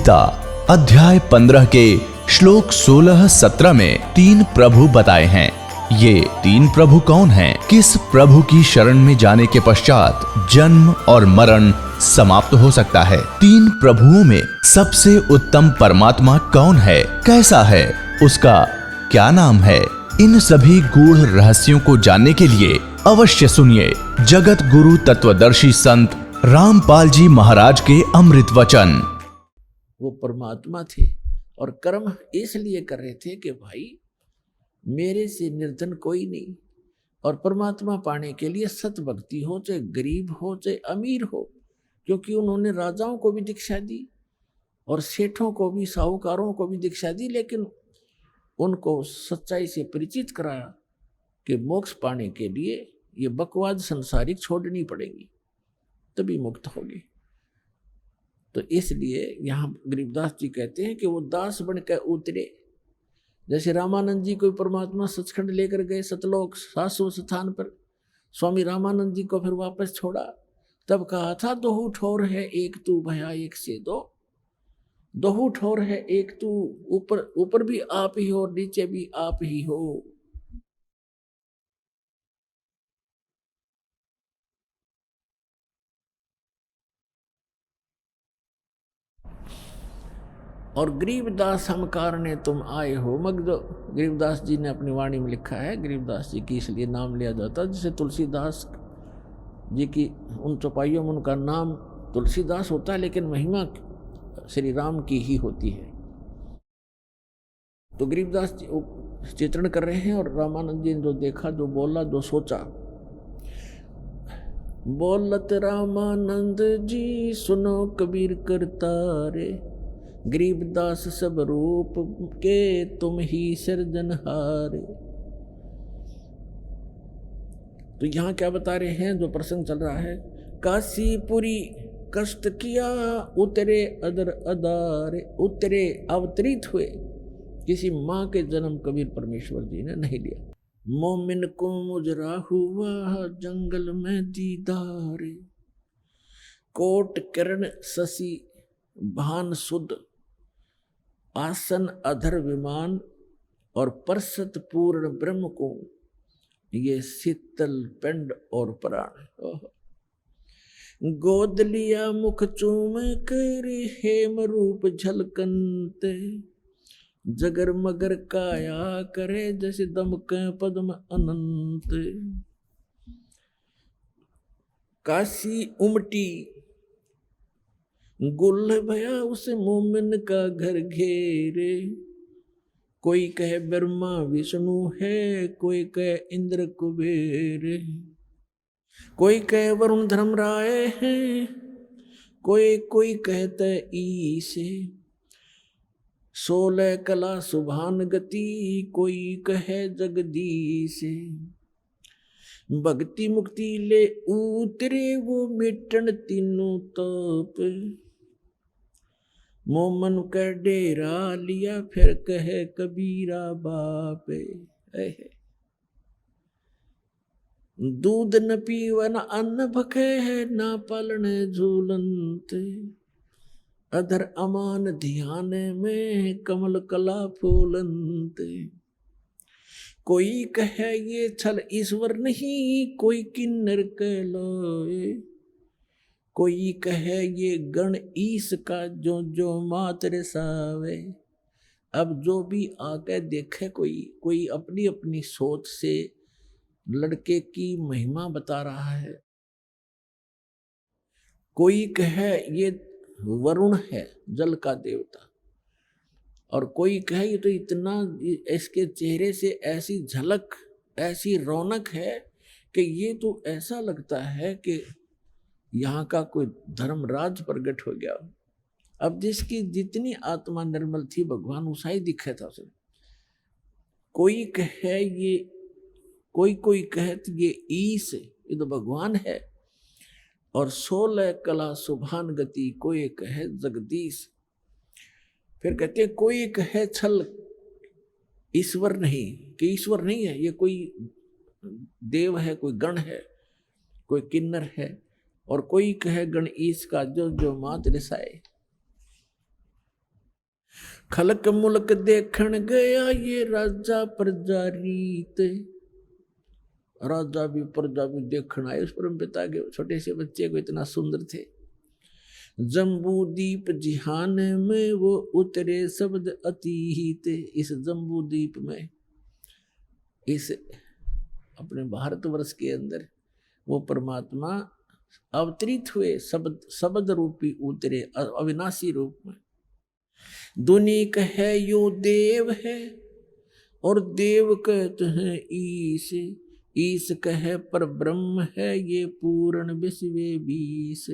गीता अध्याय 15 के श्लोक 16-17 में 3 प्रभु बताए हैं। ये 3 प्रभु कौन हैं? किस प्रभु की शरण में जाने के पश्चात जन्म और मरण समाप्त हो सकता है? 3 प्रभुओं में सबसे उत्तम परमात्मा कौन है? कैसा है? उसका क्या नाम है? इन सभी गूढ़ रहस्यों को जानने के लिए अवश्य सुनिए जगत गुरु तत्वदर्शी संत रामपाल जी महाराज के अमृत वचन। वो परमात्मा थे और कर्म इसलिए कर रहे थे कि भाई मेरे से निर्धन कोई नहीं, और परमात्मा पाने के लिए सत भक्ति हो, चाहे गरीब हो चाहे अमीर हो, क्योंकि उन्होंने राजाओं को भी दीक्षा दी और सेठों को भी, साहूकारों को भी दीक्षा दी, लेकिन उनको सच्चाई से परिचित कराया कि मोक्ष पाने के लिए ये बकवाद संसारिक छोड़नी पड़ेगी, तभी मुक्त होगी। तो इसलिए यहाँ गरीबदास जी कहते हैं कि वो दास बनकर उतरे। जैसे रामानंद जी को परमात्मा सचखंड लेकर गए, सतलोक शाश्वत स्थान पर, स्वामी रामानंद जी को फिर वापस छोड़ा, तब कहा था दोहू ठोर है एक तू भया एक से दो। दोहू ठोर है एक तू, ऊपर भी आप ही हो, नीचे भी आप ही हो। और गरीबदास हम कारणे तुम आए हो मगदो। गरीबदास जी ने अपनी वाणी में लिखा है, गरीबदास जी की इसलिए नाम लिया जाता है, जैसे तुलसीदास जी की उन चौपाइयों में उनका नाम तुलसीदास होता है, लेकिन महिमा श्री राम की ही होती है। तो गरीबदास जी चित्रण कर रहे हैं, और रामानंद जी ने जो देखा, जो बोला, जो सोचा, बोलत रामानंद जी सुनो कबीर करतारे, गरीबदास सब रूप के तुम ही सिरजनहारे। तो यहाँ क्या बता रहे हैं, जो प्रसंग चल रहा है, काशीपुरी कष्ट किया उतरे अदर अदारे, उतरे अवतरित हुए, किसी माँ के जन्म कबीर परमेश्वर जी ने नहीं लिया। मोमिन को मुजरा हुआ जंगल में दीदारे, कोट किरण शशि भान सुध, आसन अधर विमान, और परसत पूर्ण ब्रह्म को ये शीतल पिंड और प्राण। गोद लिया मुख चूम कर हेम रूप झलकनते, जगर मगर काया करे जैसे दमक पद्म अनंत। काशी उमटी गुल भया उस मोमिन का घर घेरे, कोई कहे ब्रह्मा विष्णु है, कोई कहे इंद्र कुबेर, कोई कहे वरुण धर्मराय है, कोई कहते ईसे, 16 कला सुभान गति, कोई कहे जगदीश। भक्ति मुक्ति ले उतरे वो मिटन तीनों ताप, मोमन का डेरा लिया फिर कहे कबीरा बाप। दूध न पीवन अन्न भखे है, ना पालन झूलंत, अधर अमान ध्यान में कमल कला फूलंत। कोई कहे ये छल ईश्वर नहीं, कोई किन्नर कहलाए, कोई कहे ये गण ईश का जो जो मात्र सावे। अब जो भी आके देखे, कोई अपनी अपनी सोच से लड़के की महिमा बता रहा है। कोई कहे ये वरुण है, जल का देवता, और कोई कहे ये तो इतना, इसके चेहरे से ऐसी झलक, ऐसी रौनक है कि ये तो ऐसा लगता है कि यहाँ का कोई धर्मराज प्रकट हो गया। अब जिसकी जितनी आत्मा निर्मल थी, भगवान उसा ही दिखा था उसे। कोई कहे ये, कोई कहे ये ईश, ये तो भगवान है, और 16 कला सुभान गति, कोई कहे जगदीश। फिर कहते हैं कोई कहे छल ईश्वर नहीं, कि ईश्वर नहीं है, ये कोई देव है, कोई गण है, कोई किन्नर है, और कोई कहे गण ईश का जो जो मात रिसाए। खलक मुल्क देखण गया ये राजा प्रजा रीत। राजा भी प्रजा भी देखण आए उस परम पिता के छोटे से बच्चे को, इतना सुंदर थे। जम्बू दीप जिहान में वो उतरे शब्द अतीत। इस जम्बू दीप में, इस अपने भारतवर्ष के अंदर वो परमात्मा अवतरित हुए, शब्द रूपी उतरे अविनाशी रूप में। दुनी कहे यो देव है और देव कहते हैं ईश। ईश कहे पर ब्रह्म है ये पूर्ण विश्व बीस।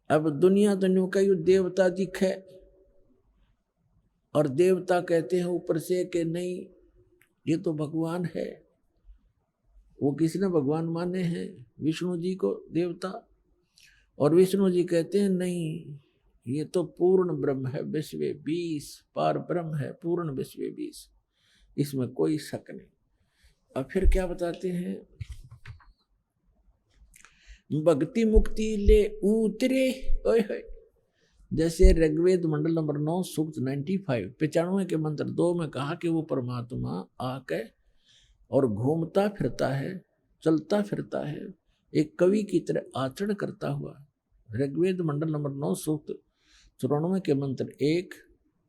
अब दुनिया दुनिया का यो देवता दिखे और देवता कहते हैं ऊपर से कि नहीं ये तो भगवान है। वो किसने भगवान माने हैं? विष्णु जी को देवता, और विष्णु जी कहते हैं नहीं ये तो पूर्ण ब्रह्म है, विश्व बीस, पार ब्रह्म है, पूर्ण विश्व बीस, इसमें कोई शक नहीं। और फिर क्या बताते हैं? भक्ति मुक्ति ले उतरे। ओए जैसे ऋग्वेद मंडल नंबर 9 सूक्त 95 के मंत्र 2 में कहा कि वो परमात्मा आके और घूमता फिरता है, चलता फिरता है, एक कवि की तरह आचरण करता हुआ। ऋग्वेद मंडल नंबर 9 सूक्त 94 के मंत्र 1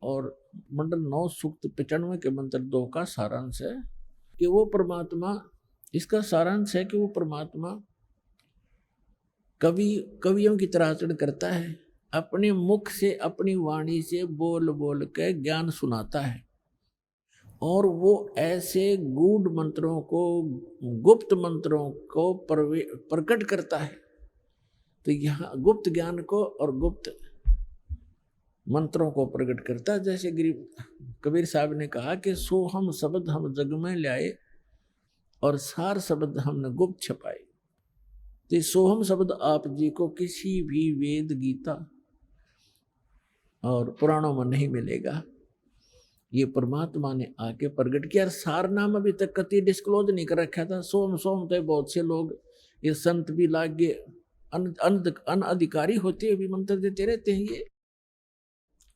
और मंडल 9 सूक्त 95 के मंत्र 2 का सारांश है कि वो परमात्मा, इसका सारांश है कि वो परमात्मा कवियों की तरह आचरण करता है, अपने मुख से अपनी वाणी से बोल बोल के ज्ञान सुनाता है, और वो ऐसे गूढ़ मंत्रों को, गुप्त मंत्रों को प्रकट करता है। तो यहाँ गुप्त ज्ञान को और गुप्त मंत्रों को प्रकट करता है। जैसे कबीर साहब ने कहा कि सोहम शब्द हम जग में लाए और सार शब्द हमने गुप्त छपाए। तो सोहम शब्द आप जी को किसी भी वेद, गीता और पुराणों में नहीं मिलेगा। ये परमात्मा ने आके प्रकट किया। सार नाम अभी तक कति डिस्क्लोज नहीं कर रखा था। सोम सोम तो बहुत से लोग, ये संत भी लागे अनअधिकारी होते हुए भी मंत्र देते रहते हैं। ये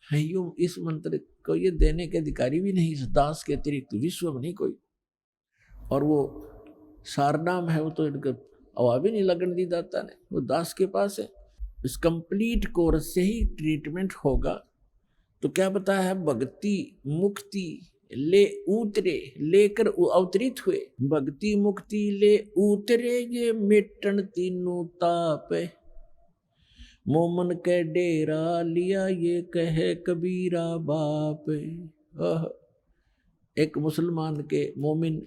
है यूं, इस मंत्र को ये देने के अधिकारी भी नहीं, इस दास के अतिरिक्त विश्व में नहीं कोई। और वो सार नाम है, वो तो इनका हवा भी नहीं लगन दी दाता ने, वो दास के पास है। इस कंप्लीट कोर्स से ही ट्रीटमेंट होगा। तो क्या बताया है? भक्ति मुक्ति ले उतरे, लेकर अवतरित हुए। भक्ति मुक्ति ले उतरे ये मिटन तीनों ताप। मोमन के डेरा लिया ये कहे कबीरा बाप। एक मुसलमान के, मोमिन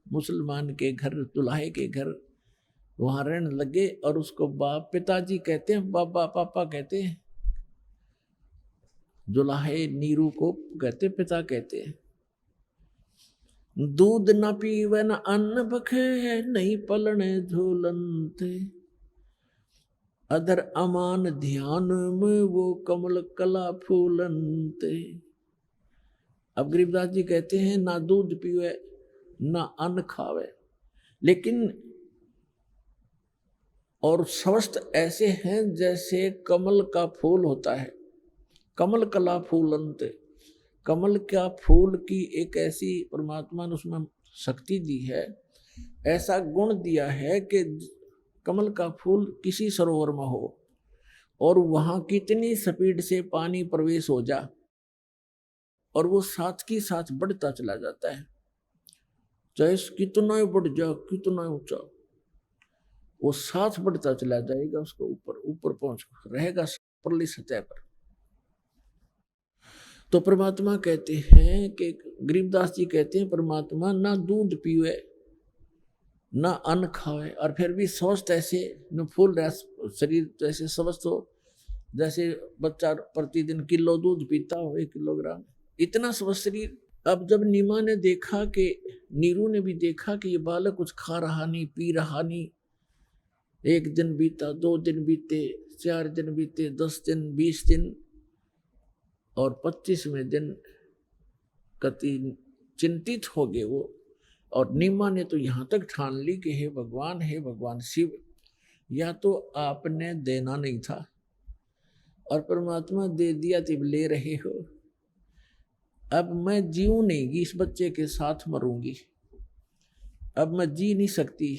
मुसलमान के घर, दुल्हे के घर वहां रहने लगे और उसको बाप, पिताजी कहते हैं, बाबा पापा कहते हैं। दुल्हे नीरू को कहते पिता कहते हैं। दूध न पीवे न अन्न बखे, नहीं पलने झूलनते। अधर अमान ध्यान में वो कमल कला फूलनते। अब गरीबदास जी कहते हैं ना दूध पीवे ना अन्न खावे, लेकिन और स्वस्थ ऐसे हैं जैसे कमल का फूल होता है। कमल कला फूलंत, कमल का फूल की एक ऐसी परमात्मा ने उसमें शक्ति दी है, ऐसा गुण दिया है कि कमल का फूल किसी सरोवर में हो और वहां कितनी स्पीड से पानी प्रवेश हो जा और वो साथ की साथ बढ़ता चला जाता है। चाहे कितना ही बढ़ जा, कितना ऊंचा, वो साथ बढ़ता चला जाएगा, उसको ऊपर ऊपर पहुंच रहेगा परली सतह पर। तो परमात्मा कहते हैं कि गरीबदास जी कहते हैं परमात्मा ना दूध पीवे ना अन्न खावे और फिर भी स्वस्थ ऐसे न फूल रहा शरीर, जैसे स्वस्थ हो जैसे बच्चा प्रतिदिन किलो दूध पीता हो, 1 किलोग्राम, इतना स्वस्थ शरीर। अब जब नीमा ने देखा कि, नीरू ने भी देखा कि ये बालक कुछ खा रहा नहीं, पी रहा नहीं, 1 दिन बीता, 2 दिन बीते, 4 दिन बीते, 10 दिन, 20 दिन और 25वें दिन कति चिंतित हो गए वो। और नीमा ने तो यहाँ तक ठान ली कि हे भगवान शिव, या तो आपने देना नहीं था और परमात्मा दे दिया तो ले रहे हो। अब मैं जीऊं नहीं, इस बच्चे के साथ मरूंगी। अब मैं जी नहीं सकती,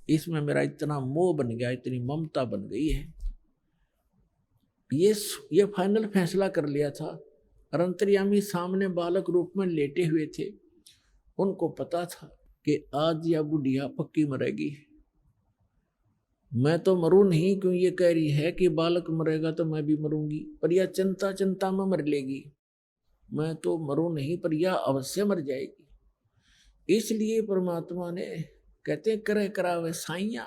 इसमें मेरा इतना मोह बन गया, इतनी ममता बन गई है। ये फाइनल फैसला कर लिया था। और अंतर्यामी सामने बालक रूप में लेटे हुए थे। उनको पता था कि आज यह बुढ़िया पक्की मरेगी। मैं तो मरूं नहीं, क्यों ये कह रही है कि बालक मरेगा तो मैं भी मरूंगी, पर यह चिंता चिंता में मर लेगी। मैं तो मरूं नहीं, पर यह अवश्य मर जाएगी। इसलिए परमात्मा ने, कहते करे करावे साइया,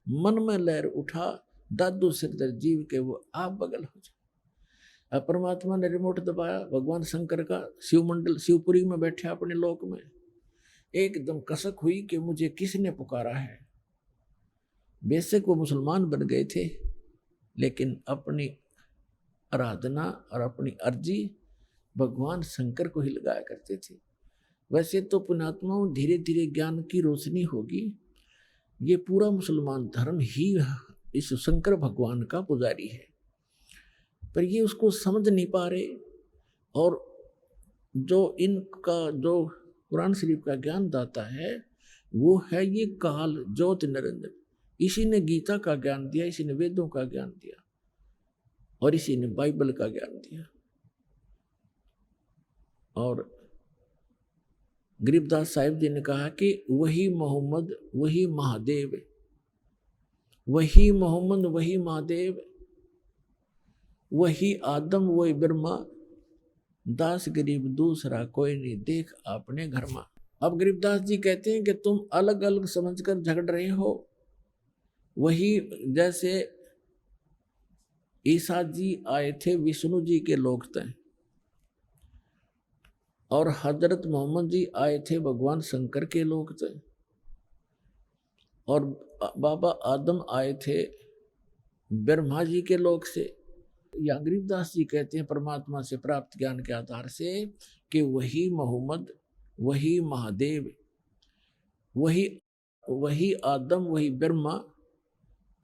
मन में लहर उठा, दादू सिरदर जीव के वो आप बगल हो जाए। अब परमात्मा ने रिमोट दबाया, भगवान शंकर का शिवमंडल शिवपुरी में बैठे अपने लोक में। एकदम कसक हुई कि मुझे किसने पुकारा है। बेशक वो मुसलमान बन गए थे, लेकिन अपनी आराधना और अपनी अर्जी भगवान शंकर को ही लगाया करते थे। वैसे तो पुण्यात्माओं धीरे धीरे ज्ञान की रोशनी होगी। ये पूरा मुसलमान धर्म ही इस शंकर भगवान का पुजारी है, पर ये उसको समझ नहीं पा रहे। और जो इनका जो कुरान शरीफ का ज्ञान दाता है वो है ये काल ज्योत निरंजन। इसी ने गीता का ज्ञान दिया, इसी ने वेदों का ज्ञान दिया, और इसी ने बाइबल का ज्ञान दिया। और गरीबदास साहिब जी ने कहा कि वही मोहम्मद वही महादेव, वही मोहम्मद वही महादेव, वही आदम वही ब्रह्मा, दास गरीब दूसरा कोई नहीं, देख आपने घर में। अब गरीबदास जी कहते हैं कि तुम अलग अलग समझकर झगड़ रहे हो। वही जैसे ईसा जी आए थे विष्णु जी के लोक तय, और हजरत मोहम्मद जी आए थे भगवान शंकर के लोक तय, और बाबा आदम आए थे ब्रह्मा जी के लोक से। या गरीबदास जी कहते हैं परमात्मा से प्राप्त ज्ञान के आधार से कि वही मोहम्मद वही महादेव, वही आदम वही ब्रह्मा,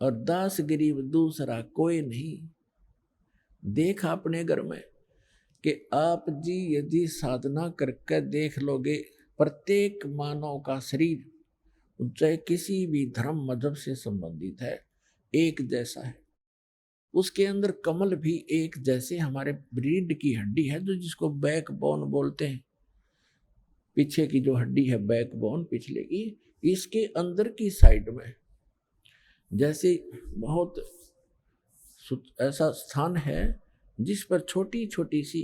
और दास गरीब दूसरा कोई नहीं, देख अपने घर में। कि आप जी यदि साधना करके देख लोगे, प्रत्येक मानव का शरीर चाहे किसी भी धर्म मजहब से संबंधित है, एक जैसा है। उसके अंदर कमल भी एक जैसे, हमारे रीढ़ की हड्डी है जो जिसको बैकबोन बोलते हैं, पीछे की जो हड्डी है बैकबोन पिछले की, इसके अंदर की साइड में जैसे बहुत ऐसा स्थान है जिस पर छोटी छोटी सी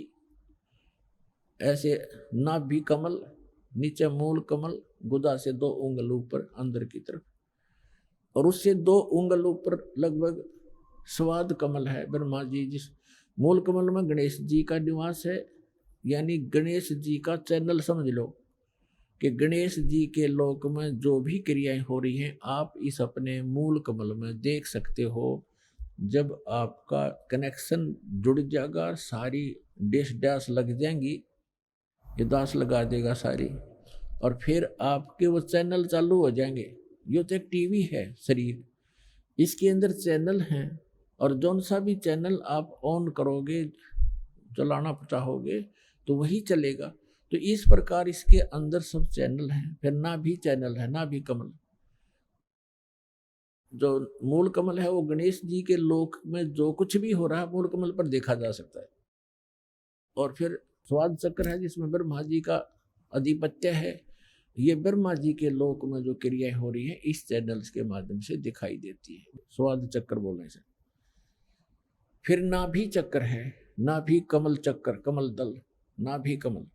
ऐसे नाभि कमल, नीचे मूल कमल, गुदा से 2 उंगल ऊपर अंदर की तरफ, और उससे 2 उंगल ऊपर लगभग स्वाद कमल है ब्रह्मा जी। जिस मूल कमल में गणेश जी का निवास है, यानी गणेश जी का चैनल समझ लो कि गणेश जी के लोक में जो भी क्रियाएं हो रही हैं आप इस अपने मूल कमल में देख सकते हो। जब आपका कनेक्शन जुड़ जाएगा, सारी डैश डैश लग जाएंगी, ये दास लगा देगा सारी, और फिर आपके वो चैनल चालू हो जाएंगे। ये तो एक टीवी है शरीर, इसके अंदर चैनल हैं, और जौन सा भी चैनल आप ऑन करोगे, चलाना चाहोगे तो वही चलेगा। तो इस प्रकार इसके अंदर सब चैनल हैं। फिर ना भी चैनल है, ना भी कमल। जो मूल कमल है वो गणेश जी के लोक में जो कुछ भी हो रहा है मूल कमल पर देखा जा सकता है। और फिर स्वाद चक्र है जिसमें ब्रह्मा जी का अधिपत्य है। ये ब्रह्मा जी के लोक में जो क्रियाएं हो रही हैं इस चैनल्स के माध्यम से दिखाई देती है, स्वाद चक्र बोलने से। फिर नाभि चक्र है, नाभि कमल चक्र, कमल दल, नाभि कमल,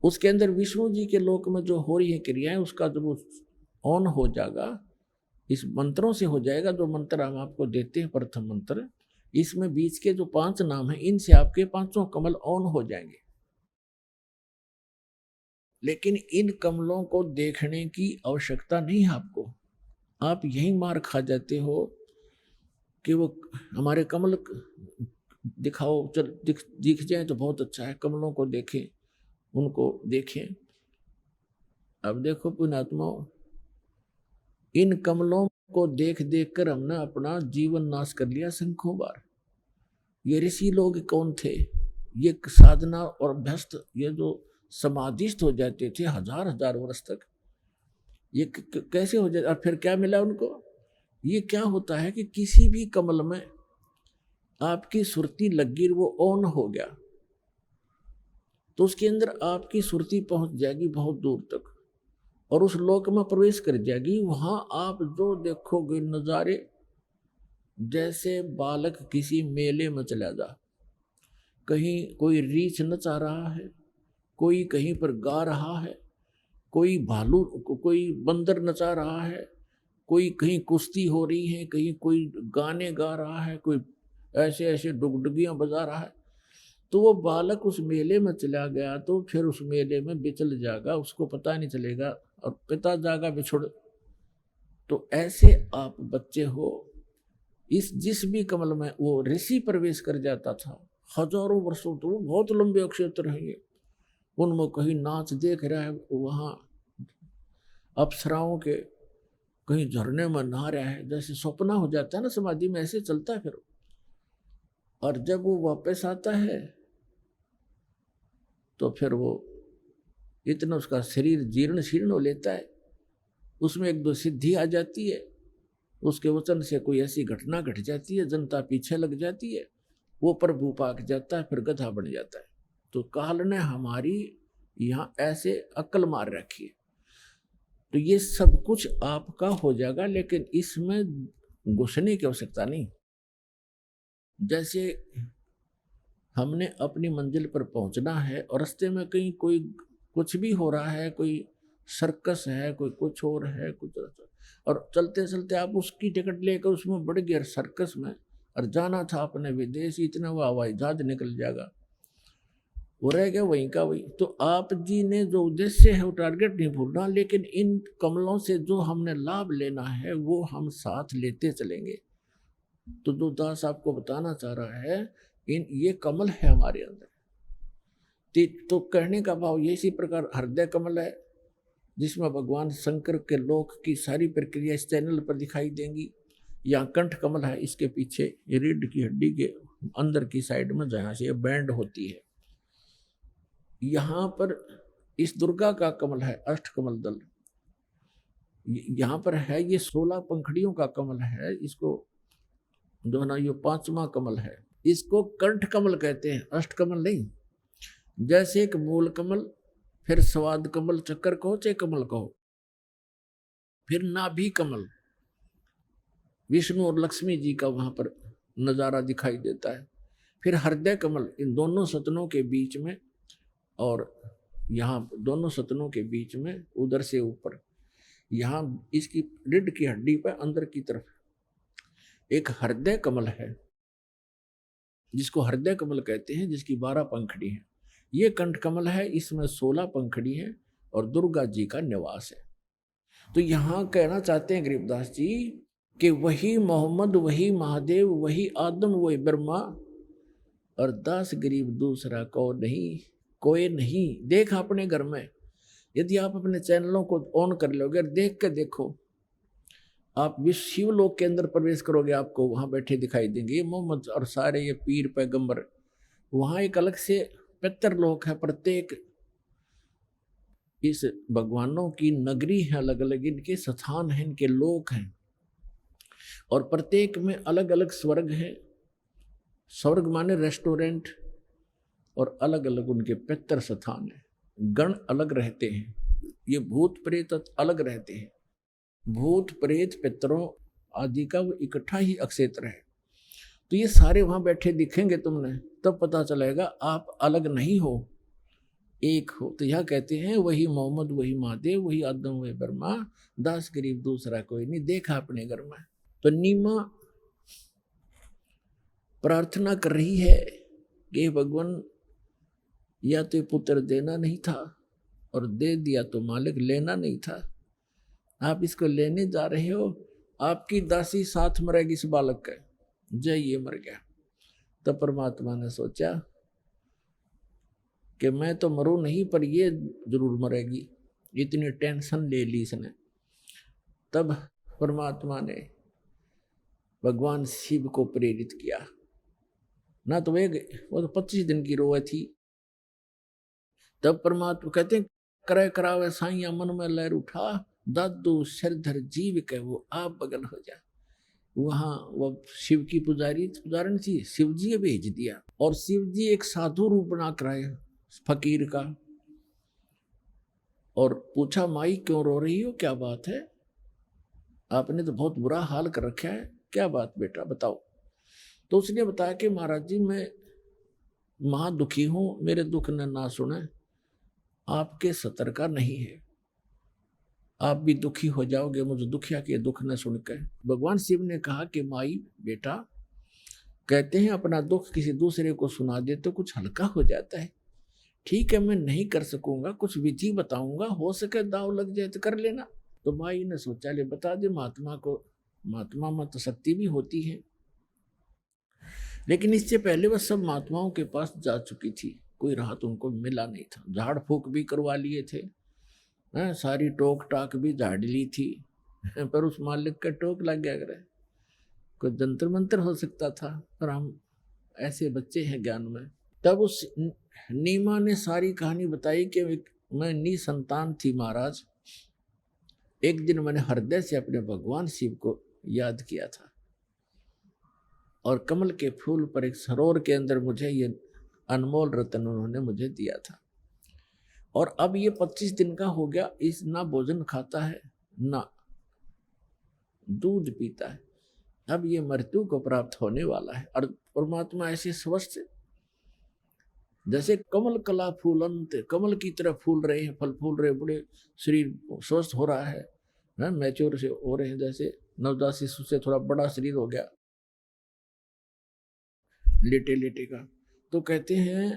उसके अंदर विष्णु जी के लोक में जो हो रही है क्रियाएं, उसका जब ऑन हो जाएगा, इस मंत्रों से हो जाएगा। जो मंत्र हम आपको देते हैं, प्रथम मंत्र, इसमें बीच के जो 5 नाम हैं, इनसे आपके 5 कमल ऑन हो जाएंगे। लेकिन इन कमलों को देखने की आवश्यकता नहीं है आपको। आप यही मार खा जाते हो कि वो हमारे कमल दिखाओ, चल दिख जाए तो बहुत अच्छा है, कमलों को देखें, उनको देखें। अब देखो पुण्यात्मा, इन कमलों को देख देख कर हमने अपना जीवन नाश कर लिया संख्यों बार। ये ऋषि लोग कौन थे? ये साधना और अभ्यस्त, ये जो समाधिस्थ हो जाते थे हजार हजार वर्ष तक, ये कैसे हो जाए? और फिर क्या मिला उनको? ये क्या होता है कि किसी भी कमल में आपकी सुरती लगी, वो ऑन हो गया तो उसके अंदर आपकी सुरती पहुंच जाएगी बहुत दूर तक और उस लोक में प्रवेश कर जाएगी। वहां आप जो देखोगे नजारे, जैसे बालक किसी मेले में चला जा, कहीं कोई रीछ नचा रहा है, कोई कहीं पर गा रहा है, कोई भालू, कोई बंदर नचा रहा है, कोई कहीं कुश्ती हो रही है, कहीं कोई गाने गा रहा है, कोई ऐसे ऐसे डुगडुगियां बजा रहा है। तो वो बालक उस मेले में चला गया तो फिर उस मेले में बिचल जाएगा, उसको पता नहीं चलेगा और पिता जाएगा बिछुड़। तो ऐसे आप बच्चे हो, इस जिस भी कमल में वो ऋषि प्रवेश कर जाता था हजारों वर्षों, तो वो बहुत लंबे क्षेत्र हैं ये, उनमें कहीं नाच देख रहा है, वहां अप्सराओं के कहीं झरने में नहा रहा है, जैसे सपना हो जाता है ना समाधि में, ऐसे चलता है फिर। और जब वो वापस आता है तो फिर वो इतना उसका शरीर जीर्ण शीर्ण हो लेता है, उसमें एक दो सिद्धि आ जाती है, उसके वचन से कोई ऐसी घटना घट जाती है, जनता पीछे लग जाती है, वो प्रभु पाक जाता है, फिर गधा बन जाता है। तो काल ने हमारी यहाँ ऐसे अक्ल मार रखी है। तो ये सब कुछ आपका हो जाएगा, लेकिन इसमें घुसने की आवश्यकता नहीं। जैसे हमने अपनी मंजिल पर पहुंचना है और रास्ते में कहीं कोई कुछ भी हो रहा है, कोई सर्कस है, कोई कुछ और है, कुछ, और चलते चलते आप उसकी टिकट लेकर उसमें बढ़ गए सर्कस में, और जाना था अपने विदेश, इतना वो हवाई जहाज निकल जाएगा, वो रह गया वहीं का वहीं। तो आप जी ने जो उद्देश्य है वो टारगेट नहीं भूलना, लेकिन इन कमलों से जो हमने लाभ लेना है वो हम साथ लेते चलेंगे। तो जो दास आपको बताना चाह रहा है, ये कमल है हमारे अंदर। तो कहने का भाव ये, इसी प्रकार हृदय कमल है जिसमें भगवान शंकर के लोक की सारी प्रक्रिया इस चैनल पर दिखाई देंगी। यहाँ कंठ कमल है, इसके पीछे रीढ़ की हड्डी के अंदर की साइड में जहाँ से ये बैंड होती है, यहाँ पर इस दुर्गा का कमल है, अष्ट कमल दल यहाँ पर है, ये 16 पंखड़ियों का कमल है, इसको जो ना ये 5वां कमल है, इसको कंठ कमल कहते हैं, अष्ट कमल नहीं। जैसे एक मूल कमल, फिर स्वाद कमल, चक्कर कहो चाहे कमल कहो, फिर नाभि कमल, विष्णु और लक्ष्मी जी का वहां पर नजारा दिखाई देता है, फिर हृदय कमल इन दोनों सतनों के बीच में, और यहाँ दोनों सतनों के बीच में उधर से ऊपर, यहाँ इसकी रीढ़ की हड्डी पर अंदर की तरफ एक हृदय कमल है, जिसको हृदय कमल कहते हैं, जिसकी 12 पंखड़ी हैं। ये कंठ कमल है, इसमें 16 पंखड़ी है और दुर्गा जी का निवास है। तो यहाँ कहना चाहते हैं गरीबदास जी कि वही मोहम्मद, वही महादेव, वही आदम, वही ब्रह्मा, और दास गरीब दूसरा को नहीं, कोई नहीं। देख अपने घर में, यदि आप अपने चैनलों को ऑन कर लोगे, देख के देखो, आप विश्व शिवलोक के अंदर प्रवेश करोगे, आपको वहां बैठे दिखाई देंगे ये मोहम्मद और सारे ये पीर पैगंबर। वहां एक अलग से पितरलोक है, प्रत्येक इस भगवानों की नगरी है, अलग अलग इनके स्थान हैं, इनके लोक हैं, और प्रत्येक में अलग अलग स्वर्ग है। स्वर्ग माने रेस्टोरेंट, और अलग अलग उनके पितर स्थान है, गण अलग रहते हैं। ये भूत प्रेत अलग रहते हैं, भूत प्रेत पितरों आदि का वो इकट्ठा ही अक्षेत्र है। तो ये सारे वहां बैठे दिखेंगे तुमने, तब पता चलेगा आप अलग नहीं हो, एक हो। तो यह कहते हैं वही मोहम्मद, वही महादेव, वही आदम, वही ब्रह्मा, दास गरीब दूसरा कोई नहीं। देखा अपने घर में। तो नीमा प्रार्थना कर रही है कि भगवान, या तो पुत्र देना नहीं था, और दे दिया तो मालिक लेना नहीं था, आप इसको लेने जा रहे हो, आपकी दासी साथ मरेगी इस बालक का। जय, ये मर गया। तो परमात्मा ने सोचा कि मैं तो मरूं नहीं, पर ये जरूर मरेगी, इतनी टेंशन ले ली इसने। तब परमात्मा ने भगवान शिव को प्रेरित किया ना तो वो तो 25 दिन की रोए थी। तब परमात्मा कहते हैं करे करावे साइया मन में लहर उठा, दादू सिरधर जीव के वो आप बगल हो जा। वहां वो शिव की पुजारन थी, शिव जी भेज दिया और शिव जी एक साधु रूप बना कर आए फकीर का, और पूछा माई क्यों रो रही हो, क्या बात है, आपने तो बहुत बुरा हाल कर रखा है, क्या बात बेटा बताओ। तो उसने बताया कि महाराज जी मैं महा दुखी हूं, मेरे दुख ने ना सुने, आपके सतर का नहीं है, आप भी दुखी हो जाओगे मुझे दुखिया के दुख न सुनकर। भगवान शिव ने कहा कि माई बेटा, कहते हैं अपना दुख किसी दूसरे को सुना दे तो कुछ हल्का हो जाता है। ठीक है मैं नहीं कर सकूंगा, कुछ विधि बताऊंगा, हो सके दाव लग जाए तो कर लेना। तो माई ने सोचा ले बता दे महात्मा को, महात्मा में तो शक्ति भी होती है। लेकिन इससे पहले वह सब महात्माओं के पास जा चुकी थी, कोई राहत उनको मिला नहीं था। झाड़ फूक भी करवा लिए थे, सारी टोक टाक भी झाड़ ली थी, पर उस मालिक का टोक लग गया करे। कोई जंतर मंत्र हो सकता था, पर हम ऐसे बच्चे हैं ज्ञान में। तब उस नीमा ने सारी कहानी बताई कि मैं निसंतान थी महाराज, एक दिन मैंने हृदय से अपने भगवान शिव को याद किया था और कमल के फूल पर एक सरोवर के अंदर मुझे ये अनमोल रत्न उन्होंने मुझे दिया था। और अब ये 25 दिन का हो गया, इस ना भोजन खाता है ना दूध पीता है, अब ये मृत्यु को प्राप्त होने वाला है। और परमात्मा ऐसे स्वस्थ जैसे कमल कला फूलंत, कमल की तरह फूल रहे हैं, फल फूल रहे, बड़े शरीर स्वस्थ हो रहा है, मैच्योर से हो रहे हैं, जैसे नवजात शिशु से थोड़ा बड़ा शरीर हो गया लेटे लेटे का। तो कहते हैं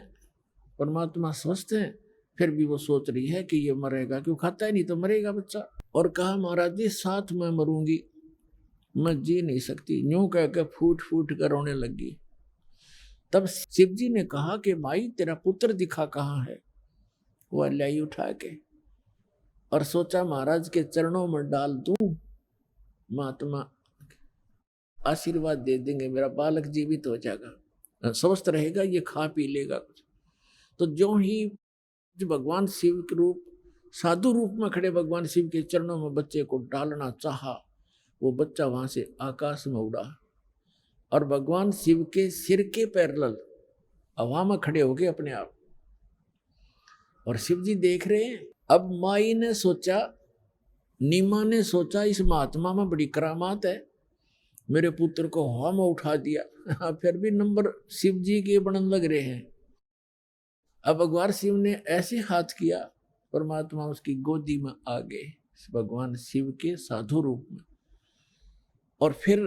परमात्मा स्वस्थ है, फिर भी वो सोच रही है कि ये मरेगा, क्यों खाता है नहीं तो मरेगा बच्चा। और कहा महाराज जी साथ में मरूंगी, मैं जी नहीं सकती, यूं कह के फूट फूट कर रोने लगी। तब शिव जी ने कहा कि भाई तेरा पुत्र दिखा कहाँ है। वो लाई उठा के और सोचा महाराज के चरणों में डाल दूं, महात्मा आशीर्वाद दे देंगे, मेरा बालक जीवित हो जाएगा, स्वस्थ रहेगा, ये खा पी लेगा कुछ। तो जो ही भगवान शिव के रूप साधु रूप में खड़े भगवान शिव के चरणों में बच्चे को डालना चाहा, वो बच्चा वहां से आकाश में उड़ा और भगवान शिव के सिर के पैरेलल हवा में खड़े हो गए अपने आप। और शिव जी देख रहे हैं। अब माई ने सोचा, नीमा ने सोचा इस महात्मा में बड़ी करामात है, मेरे पुत्र को हवा में उठा दिया। फिर भी नंबर शिव जी के बनन लग रहे हैं। अब भगवान शिव ने ऐसे हाथ किया, परमात्मा उसकी गोदी में आ गए भगवान शिव के साधु रूप में। और फिर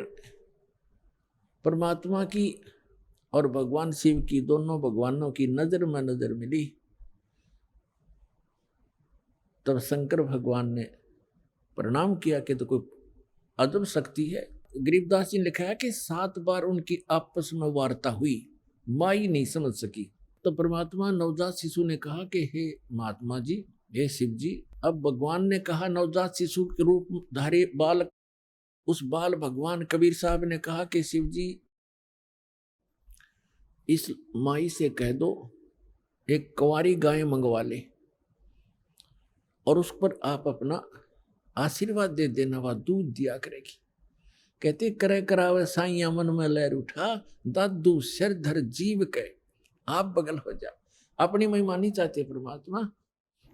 परमात्मा की और भगवान शिव की, दोनों भगवानों की नजर में नजर मिली। तब शंकर भगवान ने प्रणाम किया कि तो कोई अजब शक्ति है। गरीबदास जी ने लिखा है कि 7 बार उनकी आपस में वार्ता हुई, माई नहीं समझ सकी। तो परमात्मा नवजात शिशु ने कहा कि हे महात्मा जी, हे शिव जी, अब भगवान ने कहा नवजात शिशु के रूप धारी बालक, उस बाल भगवान कबीर साहब ने कहा कि शिव जी इस माई से कह दो एक कुंवारी गाय मंगवा ले और उस पर आप अपना आशीर्वाद दे देना, वह दूध दिया करेगी। कहते करे करावे साइया मन में लहर उठा, दादू सिर धर जीव के आप बगल हो जा। अपनी महिमा नहीं चाहते परमात्मा,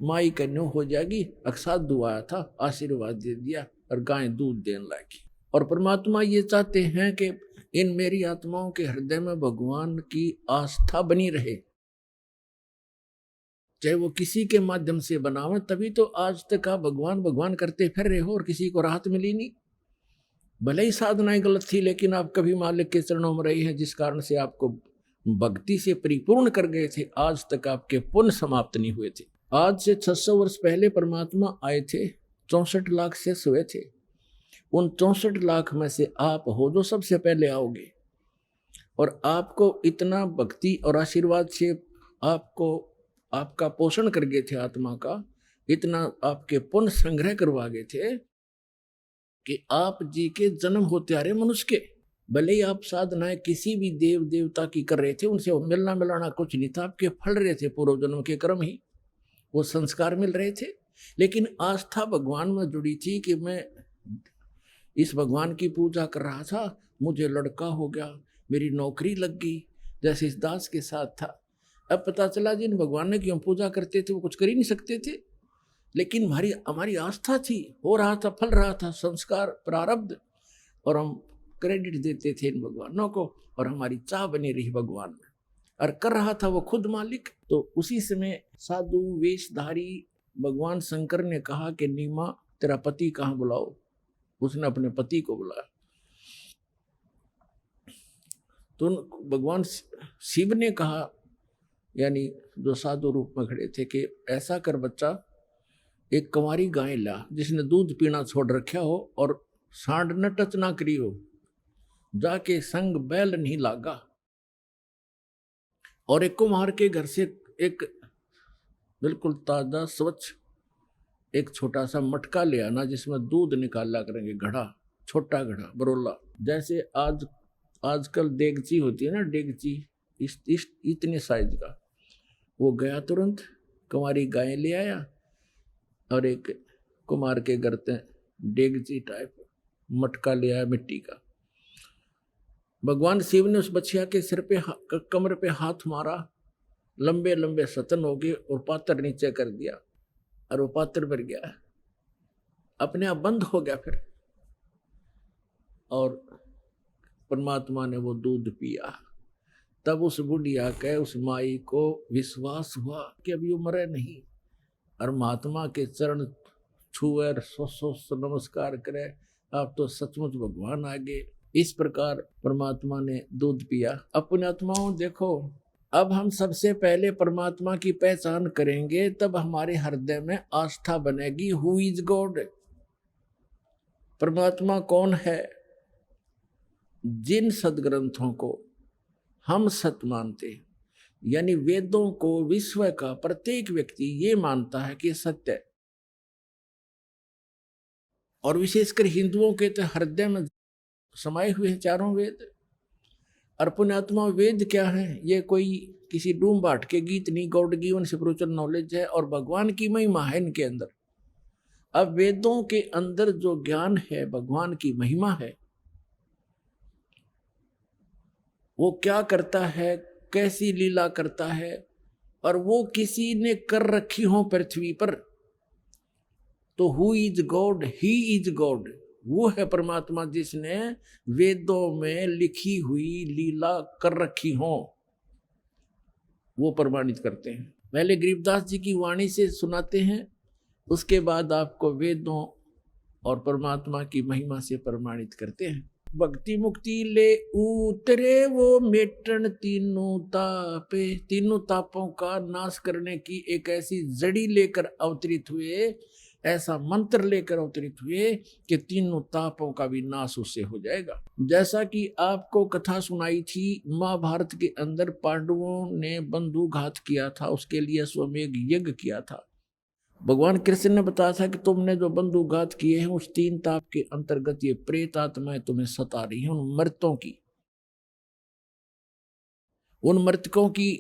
माई कन्यो हो जाएगी। अक्साद दुआया था, आशीर्वाद दे दिया और गाय दूध देने लगी। और परमात्मा ये चाहते हैं कि इन मेरी आत्माओं के हृदय में भगवान की आस्था बनी रहे, चाहे वो किसी के माध्यम से बनावे। तभी तो आज तक आप भगवान भगवान करते फिर रहे हो और किसी को राहत मिली नहीं। भले ही साधनाएं गलत थी, लेकिन आप कभी मालिक के चरणों में रहे हैं, जिस कारण से आपको भक्ति से परिपूर्ण कर गए थे। आज तक आपके पुण्य समाप्त नहीं हुए थे। आज से 600 वर्ष पहले परमात्मा आए थे, 64 लाख शेष हुए थे। उन 64 लाख में से आप हो जो सबसे पहले आओगे। और आपको इतना भक्ति और आशीर्वाद से आपको आपका पोषण कर गए थे आत्मा का, इतना आपके पुण्य संग्रह करवा गए थे कि आप जी के जन्म होते आ रहे मनुष्य के। भले ही आप साधनाएं किसी भी देव देवता की कर रहे थे, उनसे मिलना मिलाना कुछ नहीं था, आपके फल रहे थे पूर्व जन्म के कर्म ही, वो संस्कार मिल रहे थे। लेकिन आस्था भगवान में जुड़ी थी कि मैं इस भगवान की पूजा कर रहा था, मुझे लड़का हो गया, मेरी नौकरी लग गई, जैसे इस दास के साथ था। अब पता चला जिन भगवान ने की हम पूजा करते थे वो कुछ कर ही नहीं सकते थे, लेकिन हमारी आस्था थी, हो रहा था, फल रहा था, संस्कार प्रारब्ध, और हम क्रेडिट देते थे इन भगवानों को, और हमारी चाह बनी रही भगवान में, और कर रहा था वो खुद मालिक। तो उसी समय साधु वेशधारी भगवान शंकर ने कहा कि नीमा तेरा पति कहाँ, बुलाओ। उसने अपने पति को बुलाया। तो भगवान शिव ने कहा, यानी जो साधु रूप में खड़े थे, कि ऐसा कर बच्चा, एक कंवारी गाय ला जिसने दूध पीना छोड़ रखा हो और सांड न टच ना करी हो, जाके संग बैल नहीं लागा, और एक कुम्हार के घर से एक बिल्कुल ताजा स्वच्छ एक छोटा सा मटका ले आना जिसमें दूध निकाला करेंगे, घड़ा, छोटा घड़ा, बरोला, जैसे आजकल देगची होती है ना, डेगची, इस इतने साइज का। वो गया तुरंत, कुंवारी गाय ले आया, और एक कुमार के घर से डेगची टाइप मटका ले आया मिट्टी का। भगवान शिव ने उस बछिया के सिर पे कमर पे हाथ मारा, लंबे लंबे सतन हो गए, और पात्र नीचे कर दिया, और वो पात्र भर गया, अपने आप बंद हो गया फिर। और परमात्मा ने वो दूध पिया। तब उस बुढ़िया के, उस माई को विश्वास हुआ कि अभी वो मरे नहीं, और महात्मा के चरण छुए, सो नमस्कार करे, आप तो सचमुच भगवान आ गए। इस प्रकार परमात्मा ने दूध पिया। अपने आत्माओं देखो, अब हम सबसे पहले परमात्मा की पहचान करेंगे, तब हमारे हृदय में आस्था बनेगी। हु इज गॉड, परमात्मा कौन है। जिन सदग्रंथों को हम सत्य मानते, यानी वेदों को, विश्व का प्रत्येक व्यक्ति ये मानता है कि सत्य है, और विशेषकर हिंदुओं के तो हृदय में समाये हुए हैं चारों वेद। और पुण्यात्मा वेद क्या है, ये कोई किसी डूम बाट के गीत नहीं, गॉड गिवन स्पिरिचुअल नॉलेज है, और भगवान की महिमा है इनके अंदर। अब वेदों के अंदर जो ज्ञान है, भगवान की महिमा है, वो क्या करता है, कैसी लीला करता है, और वो किसी ने कर रखी हो पृथ्वी पर, तो who is God, he is God, वो है परमात्मा जिसने वेदों में लिखी हुई लीला कर रखी हो, वो प्रमाणित करते हैं। पहले गरीबदास जी की वाणी से सुनाते हैं, उसके बाद आपको वेदों और परमात्मा की महिमा से प्रमाणित करते हैं। भक्ति मुक्ति ले उतरे वो मेटन तीनों तापे, तीनों तापों का नाश करने की एक ऐसी जड़ी लेकर अवतरित हुए, ऐसा मंत्र लेकर अवतरित हुए कि तीनों तापों का भी नाश उससे हो जाएगा। जैसा कि आपको कथा सुनाई थी, महाभारत के अंदर पांडवों ने बंधु घात किया था, उसके लिए अश्वमेध यज्ञ किया था। भगवान कृष्ण ने बताया था कि तुमने जो बंधु घात किए हैं, उस तीन ताप के अंतर्गत ये प्रेत आत्माएं तुम्हें सता रही हैं, उन मृतों की, उन मृतकों की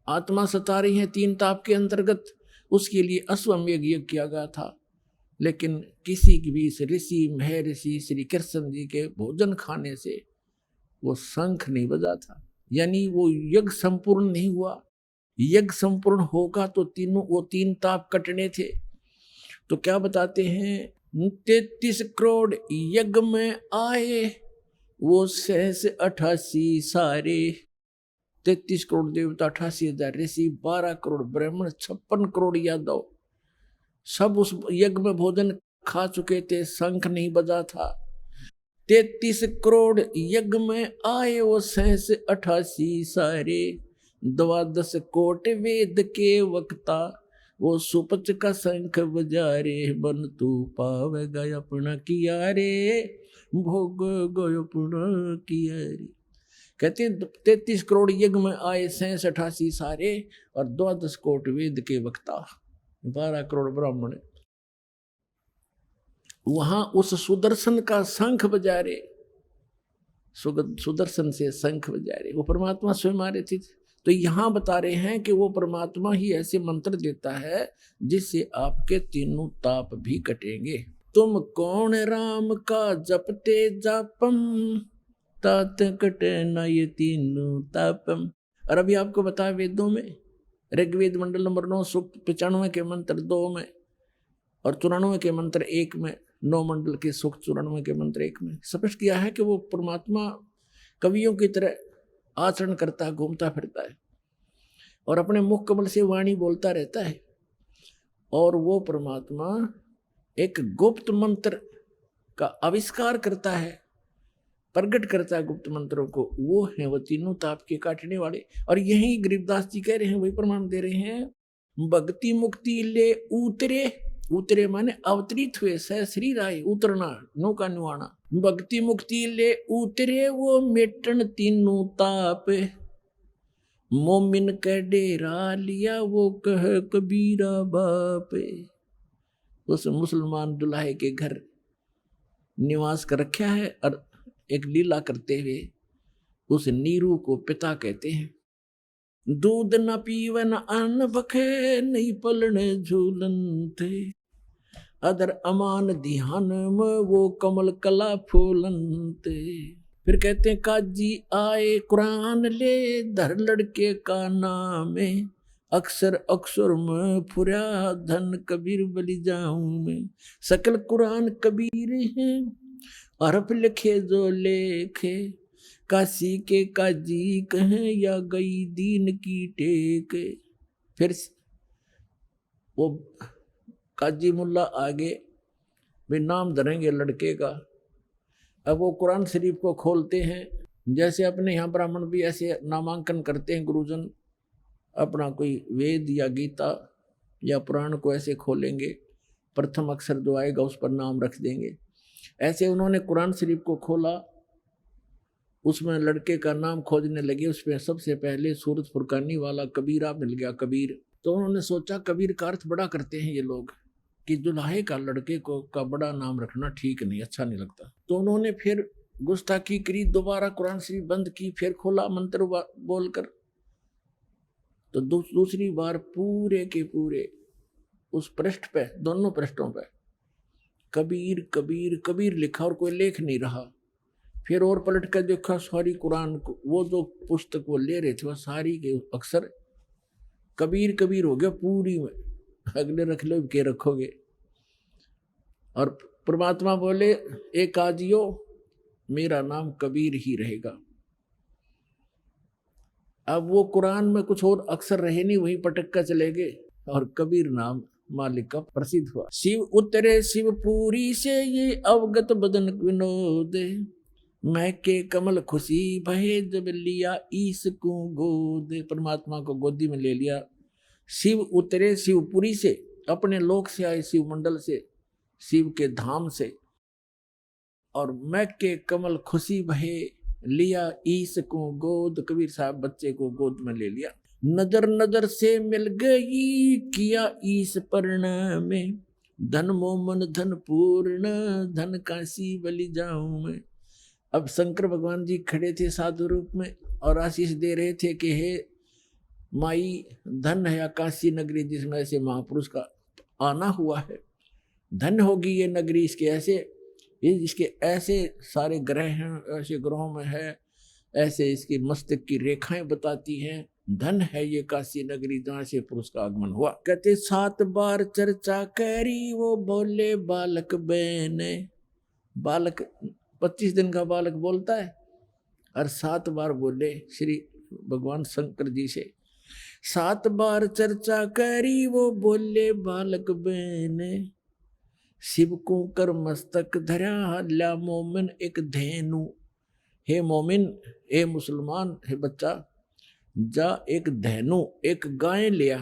आत्मा सता रही है तीन ताप के अंतर्गत। उसके लिए अश्वमेध यज्ञ किया गया था, लेकिन किसी की भी ऋषि महर्षि श्री कृष्ण जी के भोजन खाने से वो शंख नहीं बजा था, यानी वो यज्ञ संपूर्ण नहीं हुआ। यज्ञ संपूर्ण होगा तो वो तीन ताप कटने थे। तो क्या बताते हैं, 33 करोड़ यज्ञ में आए वो 88 सारे, 33 करोड़ देवता, 88,000 ऋषि, 12 करोड़ ब्राह्मण, 56 करोड़ यादव, सब उस यज्ञ में भोजन खा चुके थे, शंख नहीं बजा था। 33 करोड़ यज्ञ में आए वो 88 सारे, 12 कोट वेद के वक्ता, वो सुपच का शंख बजा रे, बन तू पावेगा अपना किया रे, भोग गयो अपना किया रे। कहते हैं 33 करोड़ यज्ञ में आए 88 सारे, और 12 कोट वेद के वक्ता, 12 करोड़ ब्राह्मण वहां उस सुदर्शन का शंख बजा रे। सुदर्शन से शंख बजा रहे, वो परमात्मा स्वयं आ रहे थे। तो यहाँ बता रहे हैं कि वो परमात्मा ही ऐसे मंत्र देता है जिससे आपके तीनों ताप भी कटेंगे। तुम कौन राम का जपते जापम, तात कटे न ये तीनों तापम। और अभी आपको बताया वेदों में, ऋग्वेद मंडल नंबर 9 सूक्त 95 के मंत्र 2 में और 94 के मंत्र 1 में, 9 मंडल के सूक्त 94 के मंत्र 1 में स्पष्ट किया है कि वो परमात्मा कवियों की तरह आचरण करता है, घूमता फिरता है और अपने मुख कमल से वाणी बोलता रहता है। और वो परमात्मा एक गुप्त मंत्र का आविष्कार करता है, प्रकट करता है गुप्त मंत्रों को। वो है वो तीनों ताप के काटने वाले। और यही गरीबदास जी कह रहे हैं, वही प्रमाण दे रहे हैं। भक्ति मुक्ति ले उतरे, उतरे माने अवतरित हुए, श्री राय उतरना, नौका नुआना। भक्ति मुक्ति ले उतरे वो मेटन तीनों ताप, मोमिन का डेरा लिया वो कह कबीरा बाप। उस मुसलमान दुल्हे के घर निवास कर रखा है और एक लीला करते हुए उस नीरू को पिता कहते हैं। दूध न पीवन अन्न बखे, नहीं पलने झूलन थे, अदर अमान ध्यान में वो कमल कला फूलन थे। फिर कहते हैं काजी आए कुरान ले, धर लड़के का नाम, अक्सर अक्सर में फुरा धन कबीर बलि जाऊं मैं। सकल कुरान कबीर है, हरफ लिखे जो लेखे, काशी के काजी कहें या गई दीन की टेक। फिर वो काजी मुल्ला आगे भी नाम धरेंगे लड़के का। अब वो कुरान शरीफ को खोलते हैं, जैसे अपने यहाँ ब्राह्मण भी ऐसे नामांकन करते हैं, गुरुजन अपना कोई वेद या गीता या पुराण को ऐसे खोलेंगे, प्रथम अक्षर जो आएगा उस पर नाम रख देंगे। ऐसे उन्होंने कुरान शरीफ को खोला, उसमें लड़के का नाम खोजने लगे। उसमें सबसे पहले सूरत फुरकानी वाला कबीरा मिल गया, कबीर। तो उन्होंने सोचा कबीर का अर्थ बड़ा करते हैं ये लोग कि दुल्हे का लड़के को का बड़ा नाम रखना ठीक नहीं, अच्छा नहीं लगता। तो उन्होंने फिर गुस्ताखी करी, दोबारा कुरान शरीफ बंद की, फिर खोला मंत्र बोलकर। तो दूसरी बार पूरे के पूरे उस पृष्ठ पे, दोनों पृष्ठों पे कबीर कबीर कबीर लिखा और कोई लेख नहीं रहा। फिर और पलट कर देखा, सारी कुरान को, वो जो पुस्तक वो ले रहे थे वो सारी के अक्षर कबीर कबीर हो गया पूरी में। अगले रख लो के रखोगे। और परमात्मा बोले एक आजियो मेरा नाम कबीर ही रहेगा। अब वो कुरान में कुछ और अक्षर रहे नहीं, वहीं पटक कर चले गए और कबीर नाम मालिक का प्रसिद्ध हुआ। शिव उतरे शिवपुरी से ये अवगत बदन विनोद, मैं के कमल खुशी भये जब लिया ईस को गोद। परमात्मा को गोदी में ले लिया। शिव उतरे शिवपुरी से, अपने लोक से आए, शिव मंडल से, शिव के धाम से। और मैं के कमल खुशी भये लिया ईस को गोद, कबीर साहब बच्चे को गोद में ले लिया। नजर नजर से मिल गई किया ईस पर्ण में, धन मोमन धन पूर्ण धन काशी बलि जाऊं मैं। अब शंकर भगवान जी खड़े थे साधु रूप में और आशीष दे रहे थे कि हे माई, धन है काशी नगरी जिसमें ऐसे महापुरुष का आना हुआ है, धन होगी ये नगरी, इसके ऐसे इसके ऐसे सारे ग्रह हैं, ऐसे ग्रहों में है, ऐसे इसकी मस्तक की रेखाएं बताती हैं, धन है ये काशी नगरी जहाँ से पुरुष का आगमन हुआ। कहते 7 बार चर्चा करी वो बोले बालक बहने। बालक 25 दिन का बालक बोलता है और 7 बार बोले श्री भगवान शंकर जी से। 7 बार चर्चा करी वो बोले बालक बहने, शिव को कर मस्तक धरा ला मोमिन एक धेनु। हे मोमिन, हे मुसलमान, हे बच्चा, जा एक धेनु, एक गाय लिया,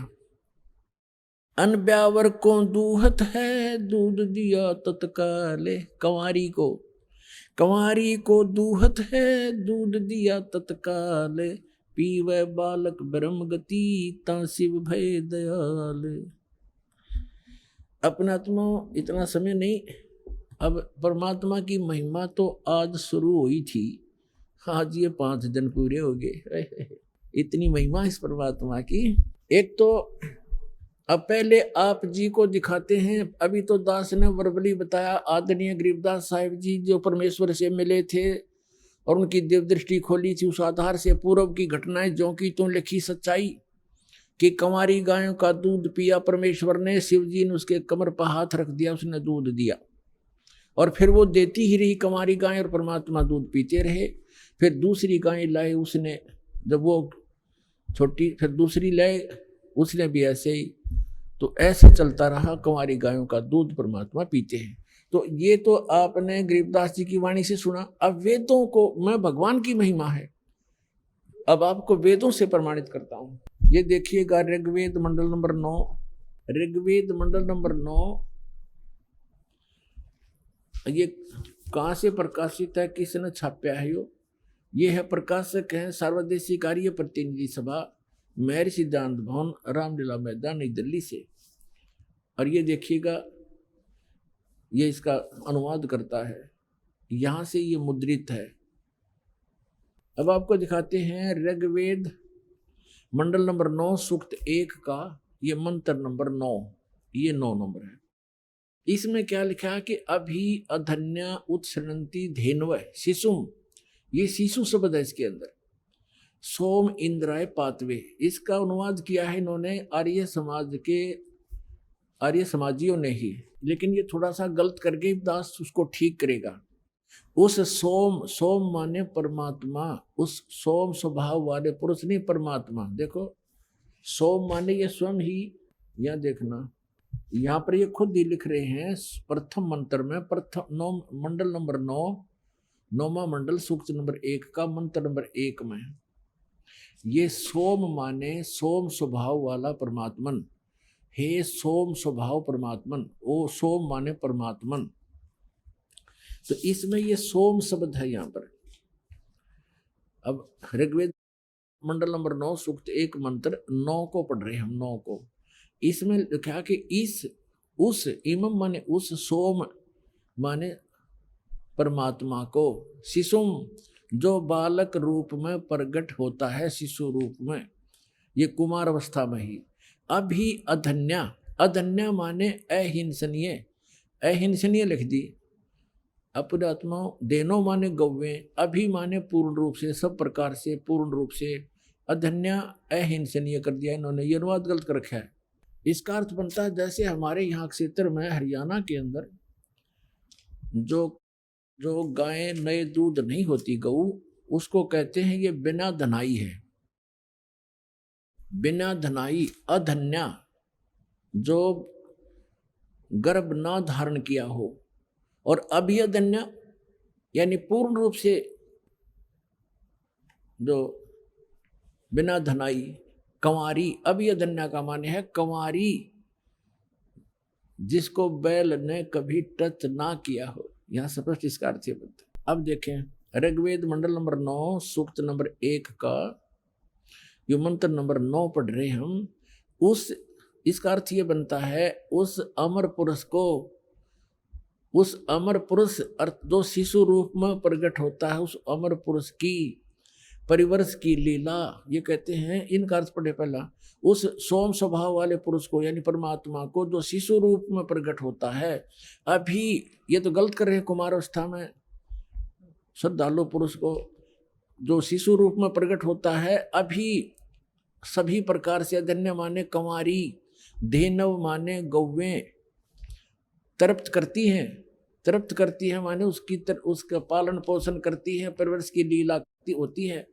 अन ब्यावर को दूहत है दूध दिया तत्काले। कंवारी को दूहत है दूध दिया तत्काले, पीवे बालक ब्रह्म गति ता शिव भय दयाल। अपना तो इतना समय नहीं, अब परमात्मा की महिमा तो आज शुरू हुई थी आज ये 5 दिन पूरे हो गए। इतनी महिमा इस परमात्मा की। एक तो अब पहले आप जी को दिखाते हैं। अभी तो दास ने वर्बली बताया, आदरणीय गरीबदास साहिब जी जो परमेश्वर से मिले थे और उनकी दिव्य दृष्टि खोली थी, उस आधार से पूर्व की घटनाएं जो की तो लिखी सच्चाई कि कंवारी गायों का दूध पिया परमेश्वर ने, शिव जी ने उसके कमर पर हाथ रख दिया, उसने दूध दिया और फिर वो देती ही रही कंवारी गाय और परमात्मा दूध पीते रहे। फिर दूसरी गाय लाए उसने, जब वो छोटी, फिर दूसरी लाए उसने भी ऐसे ही। तो ऐसे चलता रहा, कंवारी गायों का दूध परमात्मा पीते हैं। तो ये तो आपने गरीबदास जी की वाणी से सुना। अब वेदों को, मैं भगवान की महिमा है, अब आपको वेदों से प्रमाणित करता हूं। ये देखिएगा ऋग्वेद मंडल नंबर 9, ऋग्वेद मंडल नंबर 9, ये कहां से प्रकाशित है, किसने छापा है? ये है, प्रकाशक है सर्वदेशी कार्य प्रतिनिधि सभा, महर्षि सिद्धांत भवन, रामलीला मैदान, नई दिल्ली से। और ये देखिएगा, ये इसका अनुवाद करता है, यहां से ये मुद्रित है। अब आपको दिखाते हैं ऋग्वेद मंडल नंबर 9 सूक्त 1 का ये मंत्र नंबर 9, ये 9 नंबर है। इसमें क्या लिखा है कि अभी अधन्या उत्सृणंती धेनव शिशुम, ये शिशु शब्द है इसके अंदर, सोम इंद्राय पातवे। इसका अनुवाद किया है इन्होंने आर्य समाज के, आर्य समाजियों ने ही, लेकिन ये थोड़ा सा गलत करके दास उसको ठीक करेगा। उस सोम, सोम माने परमात्मा, उस सोम स्वभाव वाले पुरुष नहीं परमात्मा। देखो सोम माने ये स्वयं ही, यहां देखना, यहाँ पर ये खुद ही लिख रहे हैं प्रथम मंत्र में, प्रथम 9 मंडल नंबर 9, 9वां मंडल सूक्त नंबर 1 का मंत्र नंबर 1 में ये सोम माने सोम स्वभाव वाला परमात्मन, हे सोम स्वभाव परमात्मन, ओ सोम माने परमात्मन। तो इसमें ये सोम शब्द है यहाँ पर। अब ऋग्वेद मंडल नंबर 9 सूक्त 1 मंत्र 9 को पढ़ रहे हैं हम, 9 को। इसमें लिखा कि इस, उस, इमम माने उस, सोम माने परमात्मा को, शिशुम जो बालक रूप में प्रकट होता है, शिशु रूप में, ये कुमार अवस्था में ही। अभी अधन्या, अधन्या माने अहिंसनीय, अहिंसनीय लिख दी अपने आत्मा। देनो माने गौवे, अभी माने पूर्ण रूप से, सब प्रकार से, पूर्ण रूप से। अधन्या अहिंसनीय कर दिया इन्होंने, ये अनुवाद गलत कर रखा है। इसका अर्थ बनता है जैसे हमारे यहाँ क्षेत्र में हरियाणा के अंदर जो गाय नए दूध नहीं होती गऊ, उसको कहते हैं ये बिना धनाई है, बिना धनाई। अधन्या जो गर्भ ना धारण किया हो, और अभिअधन्या यानी पूर्ण रूप से जो बिना धनाई, कंवारी। अभिअधन्या का माने है कंवारी, जिसको बैल ने कभी टच ना किया हो, यहां स्पष्ट इसका अर्थ बनता है। अब देखें ऋग्वेद मंडल नंबर 9 सूक्त नंबर 1 का यो मंत्र नंबर 9 पढ़ रहे हम। उस, इसका अर्थ ये बनता है उस अमर पुरुष को, उस अमर पुरुष अर्थ जो शिशु रूप में प्रकट होता है, उस अमर पुरुष की परिवर्ष की लीला, ये कहते हैं। इनका अर्थ पढ़े पहला, उस सोम स्वभाव वाले पुरुष को यानी परमात्मा को जो शिशु रूप में प्रकट होता है। अभी ये तो गलत कर रहे हैं, कुमार अवस्था में श्रद्धालु पुरुष को जो शिशु रूप में प्रकट होता है, अभी सभी प्रकार से। अधन्य माने कंवारी, धेनव माने गौवें, तृप्त करती हैं, तृप्त करती है माने उसका पालन पोषण करती है, परवरिश की लीला होती है।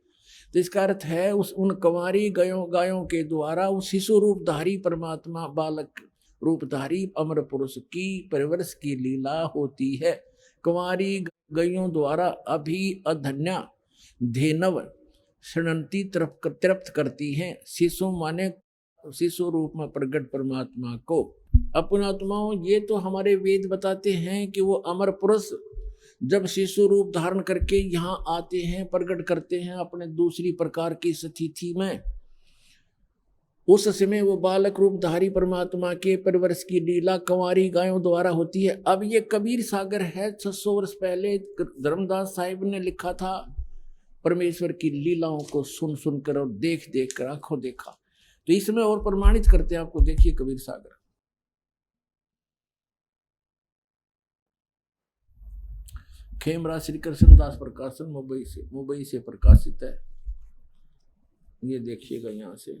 तो इसका अर्थ है उन कंवारी गायों के द्वारा उस शिशु रूपधारी परमात्मा, बालक रूपधारी अमर पुरुष की परवरिश की लीला होती है। कंवारी गायों द्वारा अभी अधन्या धेनव शृणंती तृप्त करती हैं, शिशु माने शिशु रूप में प्रकट परमात्मा को। अपनात्माओं, ये तो हमारे वेद बताते हैं कि वो अमर पुरुष जब शिशु रूप धारण करके यहाँ आते हैं, प्रकट करते हैं अपने दूसरी प्रकार की स्थिति में, उस समय वो बालक रूपधारी परमात्मा के परवरिश की लीला कंवारी गायों द्वारा होती है। अब ये कबीर सागर है, 600 वर्ष पहले धर्मदास साहिब ने लिखा था परमेश्वर की लीलाओं को सुन सुनकर और देख देख कर आंखों देखा। तो इसमें और प्रमाणित करते हैं आपको, देखिए कबीर सागर। खेमराज श्री कृष्णदास प्रकाशन मुंबई से प्रकाशित है। ये देखिएगा यहाँ से,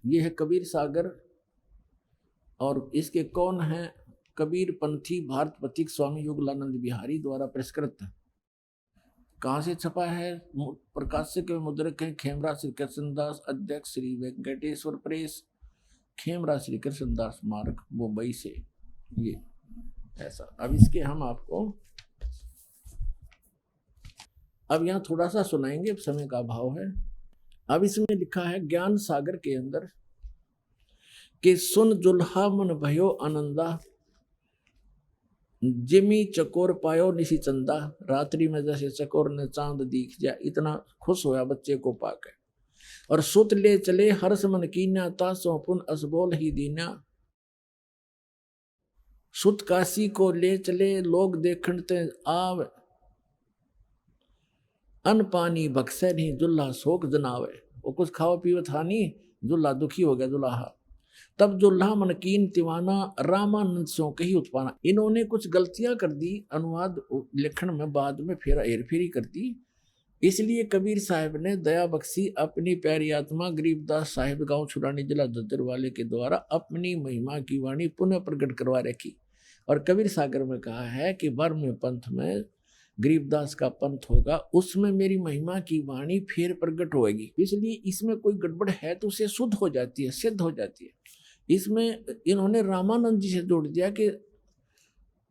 ये है कबीर सागर। और इसके कौन है? कबीर पंथी भारत पथिक स्वामी युगलानंद बिहारी द्वारा पुरस्कृत। कहाँ से छपा है? प्रकाशक एवं मुद्रक है खेमराज श्री कृष्णदास, अध्यक्ष श्री वेंकटेश्वर प्रेस, खेमराज श्री कृष्णदास मार्ग, मुंबई से। ये ऐसा। अब इसके हम आपको अब यहाँ थोड़ा सा सुनाएंगे, समय का अभाव है। अब इसमें लिखा है ज्ञान सागर के अंदर कि सुन जुल्हा मन भयो आनंदा, जिमी चकोर पायो निशी चंदा, रात्रि में जैसे चकोर ने चांद दिख जा, इतना खुश होया बच्चे को पाकर। और सुत ले चले हर्ष मन कीन्या, तासो पुन असबोल ही दीन्या। सुत काशी को ले चले लोग देखण ते आवे, अन पानी बक्से नहीं जुल्हा शोक जनावे। वो कुछ खाओ पीओ था नहीं, जुल्हा दुखी हो गया जुल्हा। तब जुल्हा मन कीन तिवाना, रामानंद सो कही उत्पाना। इन्होंने कुछ गलतियां कर दी अनुवाद लेखन में, बाद में फिर हेरफेरी कर दी। इसलिए कबीर साहब ने दया बख्शी अपनी प्यारी आत्मा गरीबदास साहिब गांव छुरानी जिला दद्दर वाले के द्वारा अपनी महिमा की वाणी पुनः प्रकट करवा रखी। और कबीर सागर में कहा है कि बर्म पंथ में गरीबदास का पंथ होगा, उसमें मेरी महिमा की वाणी फिर प्रकट होगी। इसलिए इसमें कोई गड़बड़ है तो उसे शुद्ध हो जाती है, सिद्ध हो जाती है। इसमें इन्होंने रामानंद जी से जोड़ दिया कि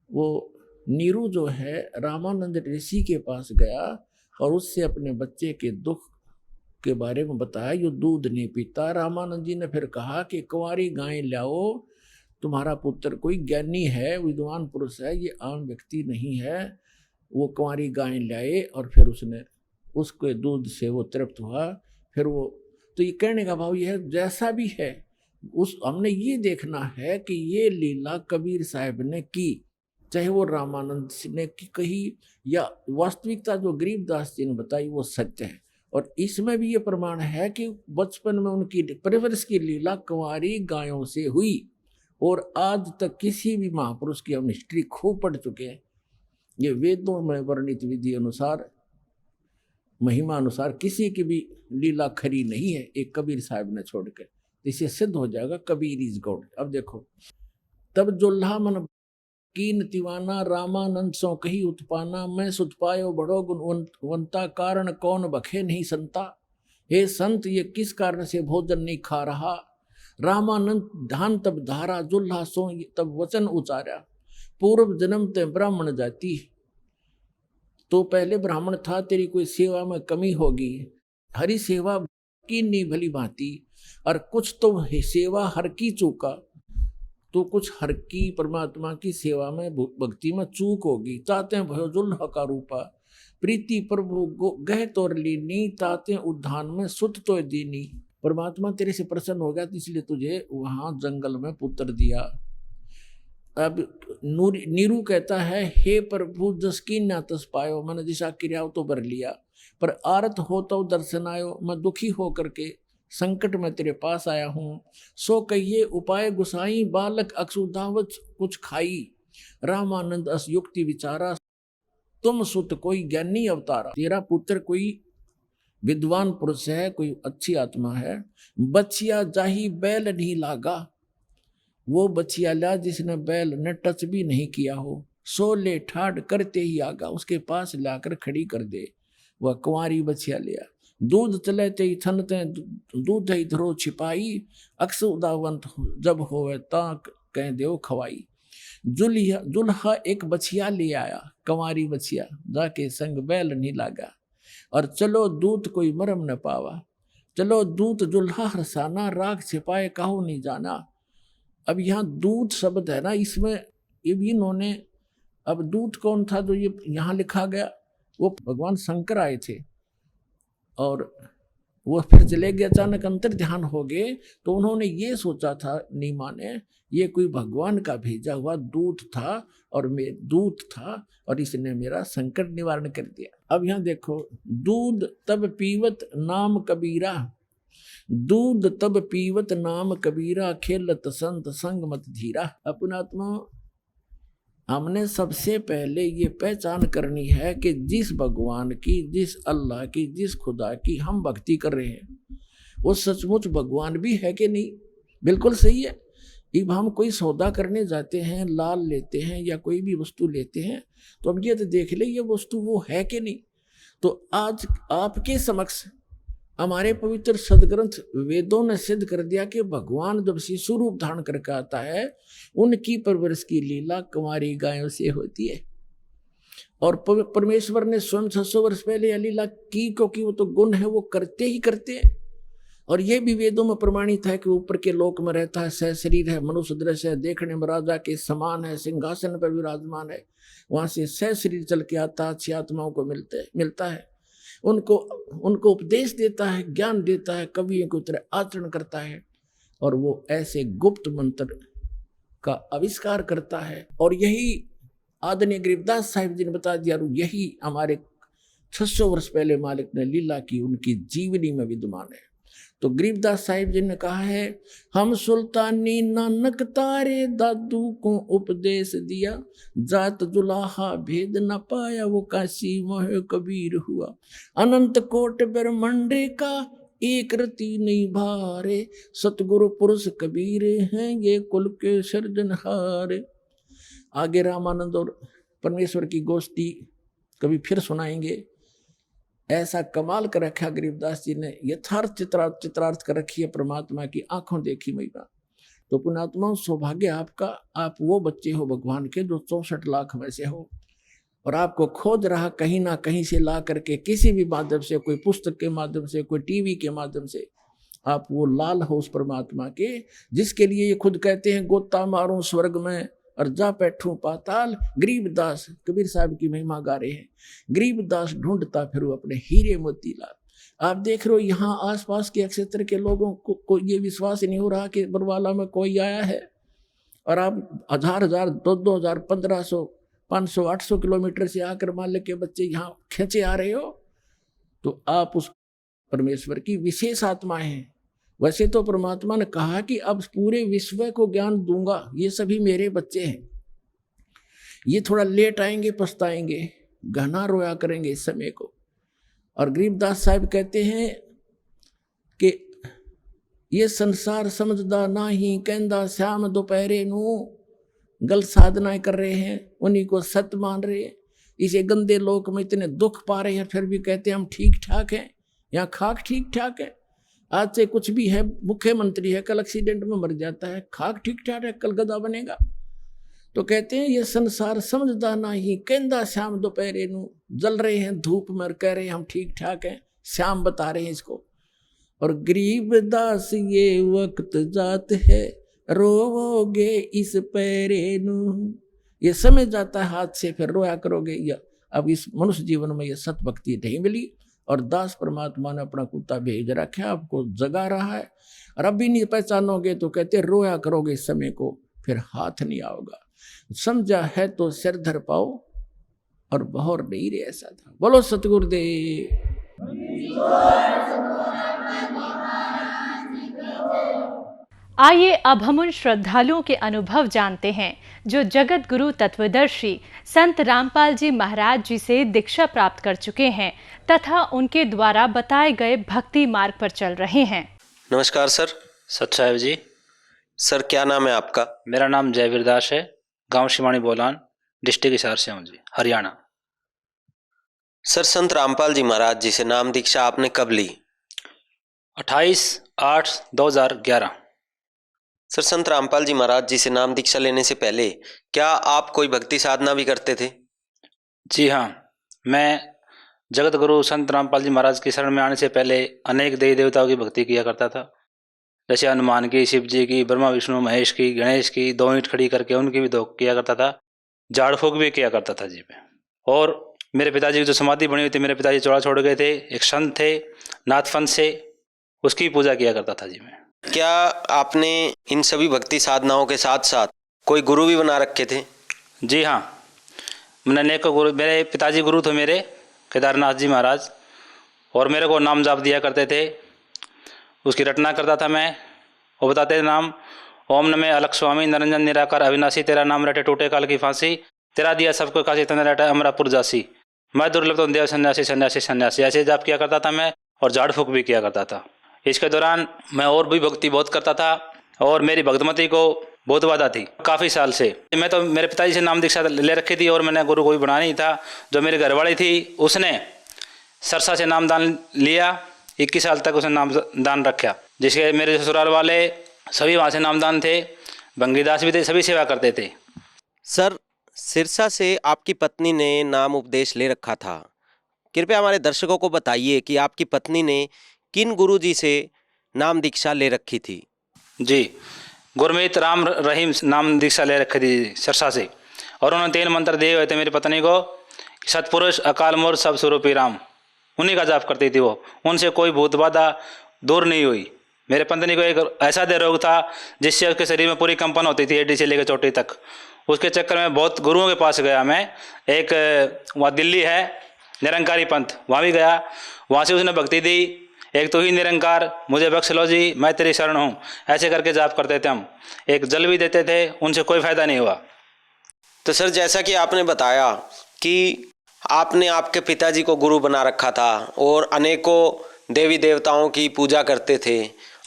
वो नीरू जो है रामानंद ऋषि के पास गया और उससे अपने बच्चे के दुख के बारे में बताया, यो दूध नहीं पीता। रामानंद जी ने फिर कहा कि कुंवारी गाय लाओ, तुम्हारा पुत्र कोई ज्ञानी है, विद्वान पुरुष है, ये आम व्यक्ति नहीं है। वो कुंवारी गाय लाए और फिर उसने उसके दूध से वो तृप्त हुआ। फिर वो, तो ये कहने का भाव ये है, जैसा भी है उस हमने ये देखना है कि ये लीला कबीर साहब ने की, चाहे वो रामानंद ने की कही या वास्तविकता जो गरीबदास जी ने बताई वो सत्य है। और इसमें भी ये प्रमाण है कि बचपन में उनकी परवरिश की लीला कुंवारी गायों से हुई। और आज तक किसी भी महापुरुष की हम हिस्ट्री खूब पढ़ चुके हैं, ये वेदों में वर्णित विधि अनुसार महिमा अनुसार किसी की भी लीला खरी नहीं है, एक कबीर साहब ने छोड़कर। इसे सिद्ध हो जाएगा कबीर इज गॉड। अब देखो, तब जुल्हा मन कीन तिवाना, रामानंद सो कही उत्पाना, मैं सुत पायो बड़ो गुणवंता, कारण कौन बखे नहीं संता। हे संत, ये किस कारण से भोजन नहीं खा रहा। रामानंद धान तब धारा, जुल्हा सो तब वचन उचारा, पूर्व जन्म ते ब्राह्मण जाति। तो पहले ब्राह्मण था, तेरी कोई सेवा में कमी होगी, हरि सेवा की नहीं भली भांति, और कुछ तो सेवा हर की चूका, तो कुछ हर की परमात्मा की सेवा में भक्ति में चूक होगी। चाहते भयो जुल्हा का रूपा, प्रीति प्रभु गह तोर लीनी, ताते उद्धान में सुत तो दीनी। परमात्मा तेरे से प्रसन्न हो गया इसलिए तुझे वहां जंगल में पुत्र दिया। अब नीरू कहता है, हे प्रभु जस की ना तस पायो, मैंने दिशा क्रिया तो भर लिया, पर आरत हो तो दर्शन आयो। मैं दुखी हो करके संकट में तेरे पास आया हूँ। सो कहिए उपाय गुसाई, बालक अक्षुदावत कुछ खाई। रामानंद अस युक्ति विचारा, तुम सुत कोई ज्ञानी अवतारा। तेरा पुत्र कोई विद्वान पुरुष है, कोई अच्छी आत्मा है। बचिया जाही बैल नहीं लागा, वो बचिया ला जिसने बैल ने टच भी नहीं किया हो। सो ले ठाड़ करते ही आगा, उसके पास लाकर खड़ी कर दे। वह कुंवारी बचिया लिया। दूध चले ते थन ते दूध धरो छिपाई, अक्स उदावंत जब होवे ता कह देव खवाई। जुल्हा एक बछिया ले आया, कुंवारी बछिया, जाके संग बैल नहीं लागा। और चलो दूत कोई मरम न पावा, चलो दूत जुल्हा हरसाना, राग छिपाए काहू नहीं जाना। अब यहाँ दूत शब्द है ना, इसमें ये भी इन्होंने, अब दूत कौन था जो ये यहाँ लिखा गया, वो भगवान शंकर आए थे और वो फिर चले गए, अचानक अंतर ध्यान हो गए। तो उन्होंने ये सोचा था, नीमा ने, ये कोई भगवान का भेजा हुआ दूत था और इसने मेरा संकट निवारण कर दिया। अब यहाँ देखो, दूध तब पीवत नाम कबीरा, दूध तब पीवत नाम कबीरा, खेलत संत संग मत धीरा। अपनात्मा, हमने सबसे पहले ये पहचान करनी है कि जिस भगवान की, जिस अल्लाह की, जिस खुदा की हम भक्ति कर रहे हैं, वो सचमुच भगवान भी है कि नहीं। बिल्कुल सही है। अब हम कोई सौदा करने जाते हैं, लाल लेते हैं या कोई भी वस्तु लेते हैं, तो अब ये तो देख ले ये वस्तु वो है कि नहीं। तो आज आपके समक्ष हमारे पवित्र सदग्रंथ वेदों ने सिद्ध कर दिया कि भगवान जब शिशु रूप धारण करके आता है, उनकी परवरिश की लीला कुंवारी गायों से होती है। और परमेश्वर ने स्वयं 600 वर्ष पहले यह लीला की, क्योंकि वो तो गुण है, वो करते ही करते हैं। और ये भी वेदों में प्रमाणित है कि ऊपर के लोक में रहता है, सह शरीर है, मनुष्य दृश्य है, देखने में राजा के समान है, सिंहासन पर विराजमान है, वहां से सह शरीर चल के आता, अच्छी आत्माओं को मिलता है, उनको उपदेश देता है, ज्ञान देता है, कवियों की तरह आचरण करता है, और वो ऐसे गुप्त मंत्र का आविष्कार करता है। और यही आदरणीय गरीबदास साहिब जी ने बता दिया, यही हमारे 600 वर्ष पहले मालिक ने लीला की, उनकी जीवनी में विद्यमान है। तो गरीबदास साहिब जी ने कहा है, हम सुल्तानी नानक तारे दादू को उपदेश दिया, जात जुलाहा भेद न पाया, वो काशी मोह कबीर हुआ, अनंत कोट ब्रह्मंडे का एक रति नहीं भारे, सतगुरु पुरुष कबीर हैं ये कुल के सर्जनहारे। आगे रामानंद और परमेश्वर की गोष्ठी कभी फिर सुनाएंगे। ऐसा कमाल कर रखा गरीबदास जी ने, यथार्थ चित्रार्थ कर रखी है परमात्मा की आंखों देखी महिमा। तो पुण्यात्मा, सौभाग्य आपका, आप वो बच्चे हो भगवान के जो 64 लाख में से हो, और आपको खोज रहा कहीं ना कहीं से ला करके, किसी भी माध्यम से, कोई पुस्तक के माध्यम से, कोई टीवी के माध्यम से, आप वो लाल हो उस परमात्मा के, जिसके लिए ये खुद कहते हैं, गोता मारूं स्वर्ग में और जा बैठूं पाताल। गरीबदास कबीर साहब की महिमा गा रहे हैं, गरीबदास ढूंढता फिर अपने हीरे मोती लाल। आप देख रहे हो यहाँ आसपास के क्षेत्र के लोगों को ये विश्वास नहीं हो रहा कि बरवाला में कोई आया है, और आप 1000 2000 1500 500 800 किलोमीटर से आकर मालिक के बच्चे यहाँ खींचे आ रहे हो, तो आप उस परमेश्वर की विशेष आत्मा है। वैसे तो परमात्मा ने कहा कि अब पूरे विश्व को ज्ञान दूंगा, ये सभी मेरे बच्चे हैं, ये थोड़ा लेट आएंगे, पछताएंगे, गहना रोया करेंगे इस समय को। और गरीबदास साहब कहते हैं कि ये संसार समझदा नाही, कहंदा श्याम दोपहरे नू, गलत साधनाएं कर रहे हैं, उन्हीं को सत्य मान रहे हैं। इसे गंदे लोक में इतने दुख पा रहे हैं, फिर भी कहते हैं हम ठीक ठाक हैं, यहाँ खाक ठीक ठाक है। आज से कुछ भी है, मुख्यमंत्री है, कल एक्सीडेंट में मर जाता है, खाक ठीक ठाक है, कल गधा बनेगा। तो कहते हैं ये संसार समझदा नहीं, कहंदा श्याम दोपहरे नू, जल रहे हैं धूप में, कह रहे हैं हम ठीक ठाक हैं, श्याम बता रहे हैं इसको। और गरीबदास ये वक्त जात है, रोवोगे इस पैरे नू, ये समझ जाता है हाथ से, फिर रोया करोगे। या अब इस मनुष्य जीवन में ये सत भक्ति नहीं मिली, और दास परमात्मा ने अपना कुत्ता भेज रखा, आपको जगा रहा है, और अब भी नहीं पहचानोगे तो कहते रोया करोगे इस समय को, फिर हाथ नहीं आओगा। समझा है तो सिर धर पाओ, और बहर नहीं रे ऐसा था। बोलो सतगुरुदेव। आइए अब हम उन श्रद्धालुओं के अनुभव जानते हैं जो जगत गुरु तत्वदर्शी संत रामपाल जी महाराज जी से दीक्षा प्राप्त कर चुके हैं तथा उनके द्वारा बताए गए भक्ति मार्ग पर चल रहे हैं। नमस्कार सर। सत साहिब जी। सर क्या नाम है आपका? मेरा नाम जयवीर दास है, गांव शिवानी बोलान, डिस्ट्रिक्ट हिसार से हूँ जी, हरियाणा। सर संत रामपाल जी महाराज जी से नाम दीक्षा आपने कब ली? 28/8/2011। सर संत रामपाल जी महाराज जी से नाम दीक्षा लेने से पहले क्या आप कोई भक्ति साधना भी करते थे? जी हाँ, मैं जगत गुरु संत रामपाल जी महाराज की शरण में आने से पहले अनेक देवी देवताओं की भक्ति किया करता था, जैसे हनुमान की, शिव जी की, ब्रह्मा विष्णु महेश की, गणेश की, 2 ईंट खड़ी करके उनकी भी धोख किया करता था, झाड़ फूक भी किया करता था जी में। और मेरे पिताजी की जो समाधि बनी हुई थी, मेरे पिताजी चौड़ा छोड़ गए थे, एक संत थे नाथफन से, उसकी पूजा किया करता था जी मैं। क्या आपने इन सभी भक्ति साधनाओं के साथ साथ कोई गुरु भी बना रखे थे? जी हाँ, मैंने अनेक गुरु, मेरे पिताजी गुरु थे मेरे, केदारनाथ जी महाराज, और मेरे को नाम जाप दिया करते थे। उसकी रटना करता था मैं, वो बताते थे नाम, ओम नमे अलख स्वामी निरंजन निराकार अविनाशी, तेरा नाम रटे टूटे काल की फांसी, तेरा दिया सबको काशी तने रटे अमरापुर जासी, मैं दुर्लभ तो देव सन्यासी सन्यासी सन्यासी, ऐसे जाप किया करता था मैं, और झाड़ फूक भी किया करता था। इसके दौरान मैं और भी भक्ति बहुत करता था, और मेरी भक्तमती को बहुत बाधा थी काफ़ी साल से। मैं तो मेरे पिताजी से नाम दीक्षा ले रखी थी, और मैंने गुरु कोई बना नहीं था। जो मेरी घरवाली थी उसने सरसा से नाम दान लिया, 21 साल तक उसने नाम दान रखा, जिसके मेरे ससुराल वाले सभी वहाँ से नामदान थे, बंगीदास भी थे, सभी सेवा करते थे। सर, सिरसा से आपकी पत्नी ने नाम उपदेश ले रखा था। कृपया हमारे दर्शकों को बताइए कि आपकी पत्नी ने किन गुरुजी से नाम दीक्षा ले रखी थी? जी, गुरमीत राम रहीम नाम दीक्षा ले रखी थी सिरसा से, और उन्होंने 3 मंत्र दिए हुए थे मेरी पत्नी को, सतपुरुष अकाल मूर्त सब स्वरूपी राम, उन्हीं का जाप करती थी वो। उनसे कोई भूत बाधा दूर नहीं हुई। मेरे पत्नी को एक ऐसा दे रोग था जिससे उसके शरीर में पूरी कंपन होती थी, एडी से लेकर चोटी तक। उसके चक्कर में बहुत गुरुओं के पास गया मैं। एक वहाँ दिल्ली है निरंकारी पंथ, वहाँ भी गया, वहाँ से उसने भक्ति दी, एक तो ही निरंकार मुझे बख्श लो जी, मैं तेरी शरण हूँ, ऐसे करके जाप करते थे हम। एक जल भी देते थे, उनसे कोई फायदा नहीं हुआ। तो सर, जैसा कि आपने बताया कि आपने आपके पिताजी को गुरु बना रखा था और अनेकों देवी देवताओं की पूजा करते थे,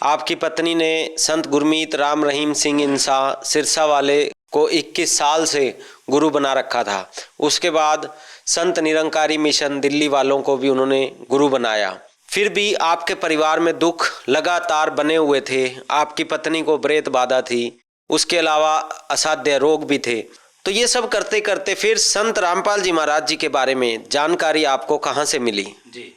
आपकी पत्नी ने संत गुरमीत राम रहीम सिंह इंसा सिरसा वाले को 21 साल से गुरु बना रखा था। उसके बाद संत निरंकारी मिशन दिल्ली वालों को भी उन्होंने गुरु बनाया। फिर भी आपके परिवार में दुख लगातार बने हुए थे। आपकी पत्नी को प्रेत बाधा थी, उसके अलावा असाध्य रोग भी थे। तो ये सब करते करते फिर संत रामपाल जी महाराज जी के बारे में जानकारी आपको कहाँ से मिली? जी,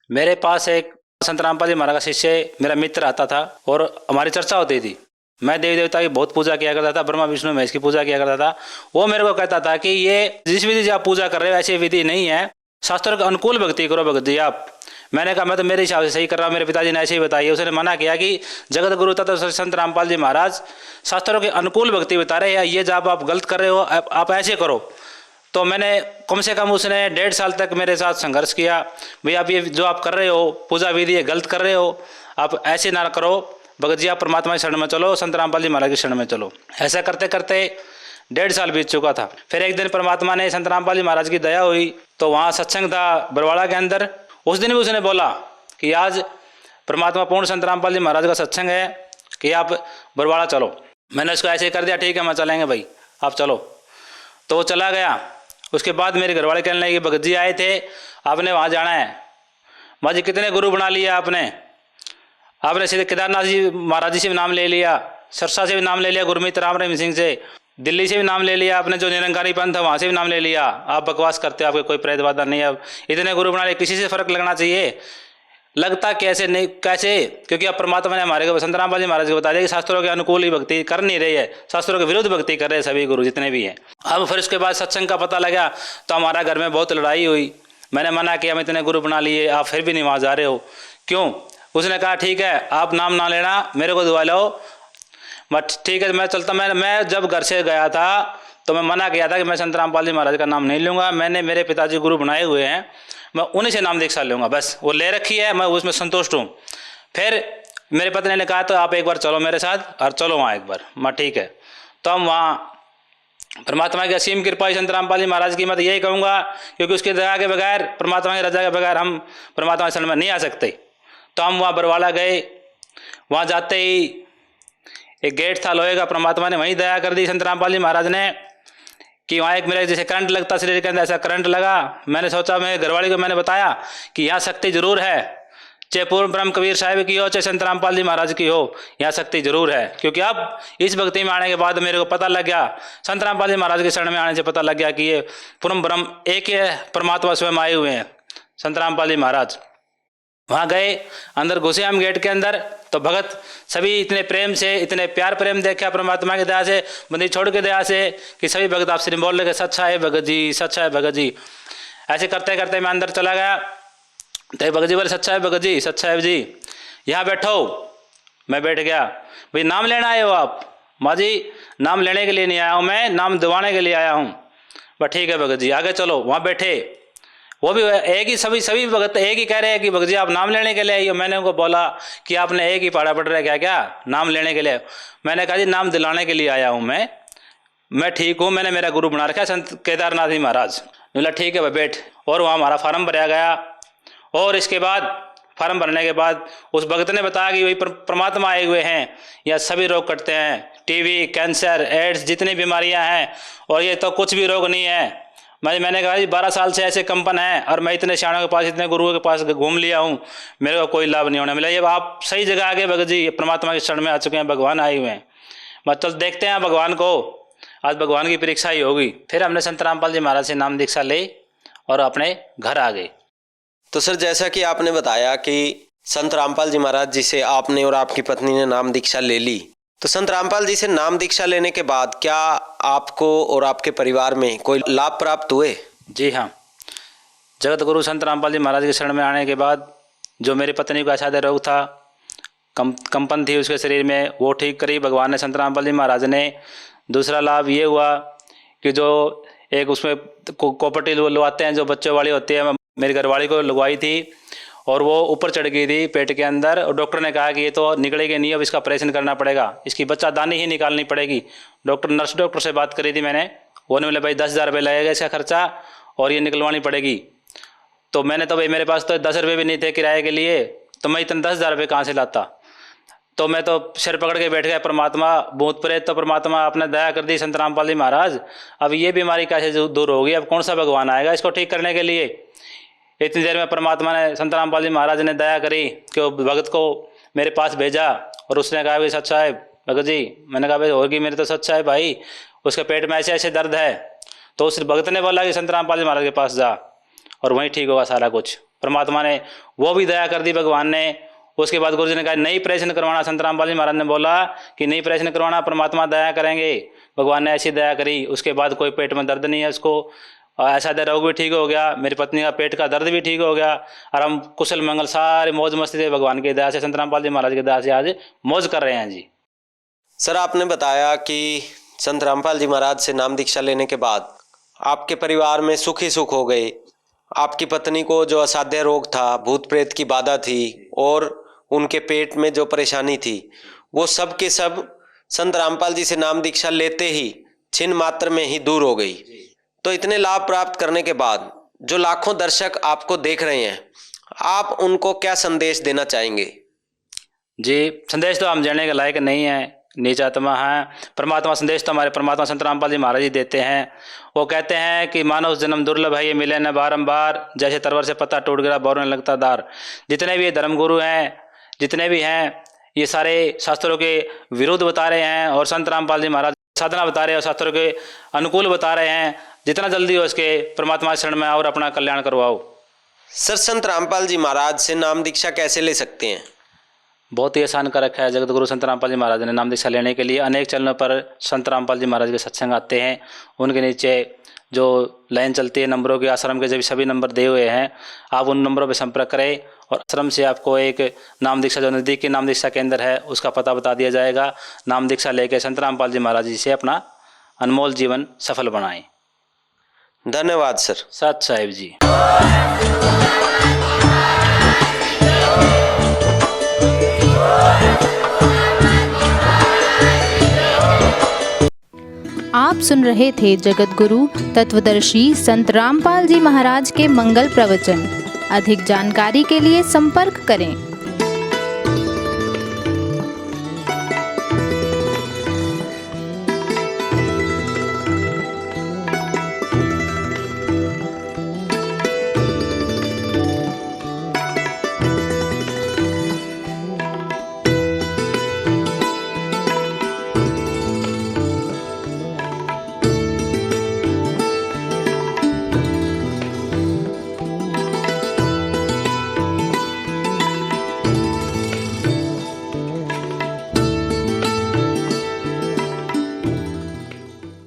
मेरे पास एक संत रामपाल जी महाराज का शिष्य मेरा मित्र आता था, और हमारी चर्चा होती थी। मैं देवी देवता की बहुत पूजा किया करता था, ब्रह्मा विष्णु महेश की पूजा किया करता था। वो मेरे को कहता था कि ये जिस विधि से आप पूजा कर रहे हो ऐसी विधि नहीं है, शास्त्रों के अनुकूल भक्ति करो भगत जी आप। मैंने कहा मैं तो मेरे हिसाब से सही कर रहा हूँ, मेरे पिताजी ने ऐसे ही बताई। उसने मना किया कि जगत गुरु तथा संत रामपाल जी महाराज शास्त्रों के अनुकूल भक्ति बता रहे हैं, ये जब आप गलत कर रहे हो आप ऐसे करो। तो मैंने कम से कम उसने 1.5 साल तक मेरे साथ संघर्ष किया, भाई आप ये जो आप कर रहे हो पूजा विधि ये गलत कर रहे हो, आप ऐसे ना करो भगत जी, आप परमात्मा की शरण में चलो, संत रामपाल जी महाराज की शरण में चलो। ऐसा करते करते 1.5 साल बीत चुका था। फिर एक दिन परमात्मा ने संत रामपाल जी महाराज की दया हुई, तो वहाँ सत्संग था बरवाड़ा के अंदर। उस दिन भी उसने बोला कि आज परमात्मा पूर्ण संत रामपाल जी महाराज का सत्संग है कि आप बरवाड़ा चलो। मैंने उसको ऐसे कर दिया, ठीक है मैं चलेंगे भाई, आप चलो। तो वो चला गया। उसके बाद मेरे घरवाले कहने लगे, भगत जी आए थे, आपने वहाँ जाना है। माँ कितने गुरु बना लिया आपने सीधे केदारनाथ जी महाराज जी से भी नाम ले लिया, सिरसा से भी नाम ले लिया, गुरमीत राम रहीम सिंह से, दिल्ली से भी नाम ले लिया आपने, जो निरंकारी पंथ है वहाँ से भी नाम ले लिया। आप बकवास करते हो, आपके कोई प्रेत बाधा नहीं है। अब इतने गुरु बना लिए, किसी से फर्क लगना चाहिए, लगता कैसे नहीं कैसे? क्योंकि अब परमात्मा ने हमारे को संत रामपाल जी महाराज को बता दिया कि शास्त्रों के अनुकूल ही भक्ति कर नहीं रही है, शास्त्रों के विरुद्ध भक्ति कर रहे हैं सभी गुरु जितने भी हैं। अब फिर उसके बाद सत्संग का पता लगा तो हमारा घर में बहुत लड़ाई हुई। मैंने मना किया, हम इतने गुरु बना लिए, आप फिर भी नहीं वहाँ जा रहे हो, क्यों? उसने कहा ठीक है आप नाम ना लेना, मेरे को दुआ लो। बट ठीक है मैं चलता। मैं जब घर से गया था तो मैं मना किया था कि मैं संत रामपाल जी महाराज का नाम नहीं लूँगा, मैंने मेरे पिताजी गुरु बनाए हुए हैं, मैं उन्हीं से नाम दीक्षा लूँगा, बस वो ले रखी है, मैं उसमें संतुष्ट हूँ। फिर मेरे पत्नी ने कहा तो आप एक बार चलो मेरे साथ, और चलो वहाँ एक बार। मैं ठीक है। तो हम वहाँ परमात्मा की असीम कृपा संत रामपाल जी महाराज की, मैं तो यही कहूँगा, क्योंकि उसकी दया के बगैर, परमात्मा की रजा के बगैर हम परमात्मा शरण में नहीं आ सकते। तो हम वहाँ बरवाला गए। वहाँ जाते ही एक गेट था लोहे का, परमात्मा ने वहीं दया कर दी संत रामपाल जी महाराज ने कि वहाँ एक मेरे जैसे करंट लगता शरीर के अंदर, ऐसा करंट लगा। मैंने सोचा, मैं घरवाली को मैंने बताया कि यहाँ शक्ति जरूर है, चाहे पूर्ण ब्रह्म कबीर साहिब की हो, चाहे संत रामपाल जी महाराज की हो, यहाँ शक्ति जरूर है। क्योंकि अब इस भक्ति में आने के बाद मेरे को पता लग गया, संत रामपाल जी महाराज के शरण में आने से पता लग गया कि ये पूर्ण ब्रह्म एक ही है, परमात्मा स्वयं आए हुए हैं संत रामपाल जी महाराज। वहाँ गए, अंदर घुसे हम गेट के अंदर, तो भगत सभी इतने प्रेम से, इतने प्यार प्रेम देखा परमात्मा की दया से, बंदी छोड़ के दया से, कि सभी भगत आपसे नहीं बोल रहे सच्चा है भगत जी, सच्चा है भगत जी। ऐसे करते करते मैं अंदर चला गया, तो भगत जी बोले सच्चा है भगत जी, सच्चा है जी। यहाँ बैठो। मैं बैठ गया। भाई नाम लेना आए हो आप? माँ जी नाम लेने के लिए नहीं आया हूँ मैं, नाम दिवाने के लिए आया हूँ। बस ठीक है भगत जी आगे चलो। वहाँ बैठे, वो भी एक ही सभी भगत एक ही कह रहे हैं कि भगत जी आप नाम लेने के लिए आई हो। मैंने उनको बोला कि आपने एक ही पढ़ा पढ़ रहा है क्या नाम लेने के लिए? मैंने कहा जी नाम दिलाने के लिए आया हूँ मैं ठीक हूँ, मैंने मेरा गुरु बना रखा है संत केदारनाथ जी महाराज। बोला ठीक है भाई बैठ। और वहाँ हमारा फार्म भरा गया। और इसके बाद फार्म भरने के बाद उस भगत ने बताया कि वही परमात्मा आए हुए हैं, या सभी रोग कटते हैं, टीवी, कैंसर, एड्स, जितनी बीमारियां हैं, और ये तो कुछ भी रोग नहीं है। मैंने कहा जी 12 साल से ऐसे कंपन है और मैं इतने शाणों के पास, इतने गुरुओं के पास घूम लिया हूँ, मेरे को कोई लाभ नहीं होने मिला। ये आप सही जगह आ गए भगत जी, परमात्मा के शरण में आ चुके हैं, भगवान आए हुए हैं। बस चल देखते हैं भगवान को, आज भगवान की परीक्षा ही होगी। फिर हमने संत रामपाल जी महाराज से नाम दीक्षा ले और अपने घर आ गए। तो सर जैसा कि आपने बताया कि संत रामपाल जी महाराज जी से आपने और आपकी पत्नी ने नाम दीक्षा ले ली, तो संत रामपाल जी से नाम दीक्षा लेने के बाद क्या आपको और आपके परिवार में कोई लाभ प्राप्त हुए? जी हाँ, जगत गुरु संत रामपाल जी महाराज के शरण में आने के बाद जो मेरी पत्नी को असाध्य रोग था, कंपन थी उसके शरीर में, वो ठीक करी भगवान ने, संत रामपाल जी महाराज ने। दूसरा लाभ ये हुआ कि जो एक उसमें कॉपर्टी लगवाते हैं जो बच्चों वाली होती है, मेरी घरवाली को लगवाई थी और वो ऊपर चढ़ गई थी पेट के अंदर, और डॉक्टर ने कहा कि ये तो निकलेगी नहीं, अब इसका ऑपरेशन करना पड़ेगा, इसकी बच्चादानी ही निकालनी पड़ेगी। नर्स डॉक्टर से बात करी थी मैंने, वो ने बोले भाई 10,000 रुपये लगेगा इसका खर्चा और ये निकलवानी पड़ेगी। तो मैंने तो भाई मेरे पास तो 10 रुपये भी नहीं थे किराए के लिए, तो मैं इतने 10,000 रुपये कहाँ से लाता। तो मैं तो सिर पकड़ के बैठ गया, परमात्मा भूत प्रेत तो परमात्मा आपने दया कर दी संत रामपाल जी महाराज, अब ये बीमारी कैसे दूर होगी, अब कौन सा भगवान आएगा इसको ठीक करने के लिए। इतनी देर में परमात्मा ने, संत रामपाल जी महाराज ने दया करी कि वो भगत को मेरे पास भेजा, और उसने कहा भाई सच्चा है भगत जी। मैंने कहा भाई होगी मेरे तो सच्चा है भाई, उसके पेट में ऐसे ऐसे दर्द है। तो उस भगत ने बोला कि संत रामपाल जी महाराज के पास जा और वहीं ठीक होगा सारा कुछ। परमात्मा ने वो भी दया कर दी भगवान ने। उसके बाद गुरु जी ने कहा नहीं ऑपरेशन करवाना, संत रामपाल जी महाराज ने बोला कि नहीं ऑपरेशन करवाना, परमात्मा दया करेंगे। भगवान ने ऐसी दया करी, उसके बाद कोई पेट में दर्द नहीं है उसको, और ऐसा रोग भी ठीक हो गया, मेरी पत्नी का पेट का दर्द भी ठीक हो गया, और हम कुशल मंगल सारे मौज मस्ती से भगवान की दया से, संत रामपाल जी महाराज की दया से आज मौज कर रहे हैं जी। सर आपने बताया कि संत रामपाल जी महाराज से नाम दीक्षा लेने के बाद आपके परिवार में सुख ही सुख हो गए। आपकी पत्नी को जो असाध्य रोग था, भूत प्रेत की बाधा थी और उनके पेट में जो परेशानी थी, वो सब के सब संत रामपाल जी से नाम दीक्षा लेते ही छिन मात्र में ही दूर हो गई। तो इतने लाभ प्राप्त करने के बाद जो लाखों दर्शक आपको देख रहे हैं, आप उनको क्या संदेश देना चाहेंगे? जी संदेश तो हम जानने के लायक नहीं है, नीच आत्मा है। परमात्मा संदेश तो हमारे परमात्मा संत रामपाल जी महाराज जी देते हैं। वो कहते हैं कि मानव जन्म दुर्लभ है, ये मिले न बारंबार, जैसे तरवर से पत्ता टूट गया बोर में लगता दार। जितने भी धर्मगुरु हैं, जितने भी हैं, ये सारे शास्त्रों के विरुद्ध बता रहे हैं और संत रामपाल जी महाराज साधना बता रहे हैं और शास्त्रों के अनुकूल बता रहे हैं। जितना जल्दी हो इसके परमात्मा शरण में आओ और अपना कल्याण करवाओ। सर संत रामपाल जी महाराज से नाम दीक्षा कैसे ले सकते हैं? बहुत ही आसान कर रखा है। जगत गुरु संत रामपाल जी महाराज ने नाम दीक्षा लेने के लिए अनेक चैनलों पर संत रामपाल जी महाराज के सत्संग आते हैं। उनके नीचे जो लाइन चलती है नंबरों के, आश्रम के जब सभी नंबर दिए हुए हैं, आप उन नंबरों पर संपर्क करें और आश्रम से आपको एक नाम दीक्षा जो नज़दीक की नाम दीक्षा केंद्र है उसका पता बता दिया जाएगा। नाम दीक्षा लेकर संत रामपाल जी महाराज जी से अपना अनमोल जीवन सफल बनाएं। धन्यवाद सर। सत साहिब जी। आप सुन रहे थे जगत गुरु तत्वदर्शी संत रामपाल जी महाराज के मंगल प्रवचन। अधिक जानकारी के लिए संपर्क करें।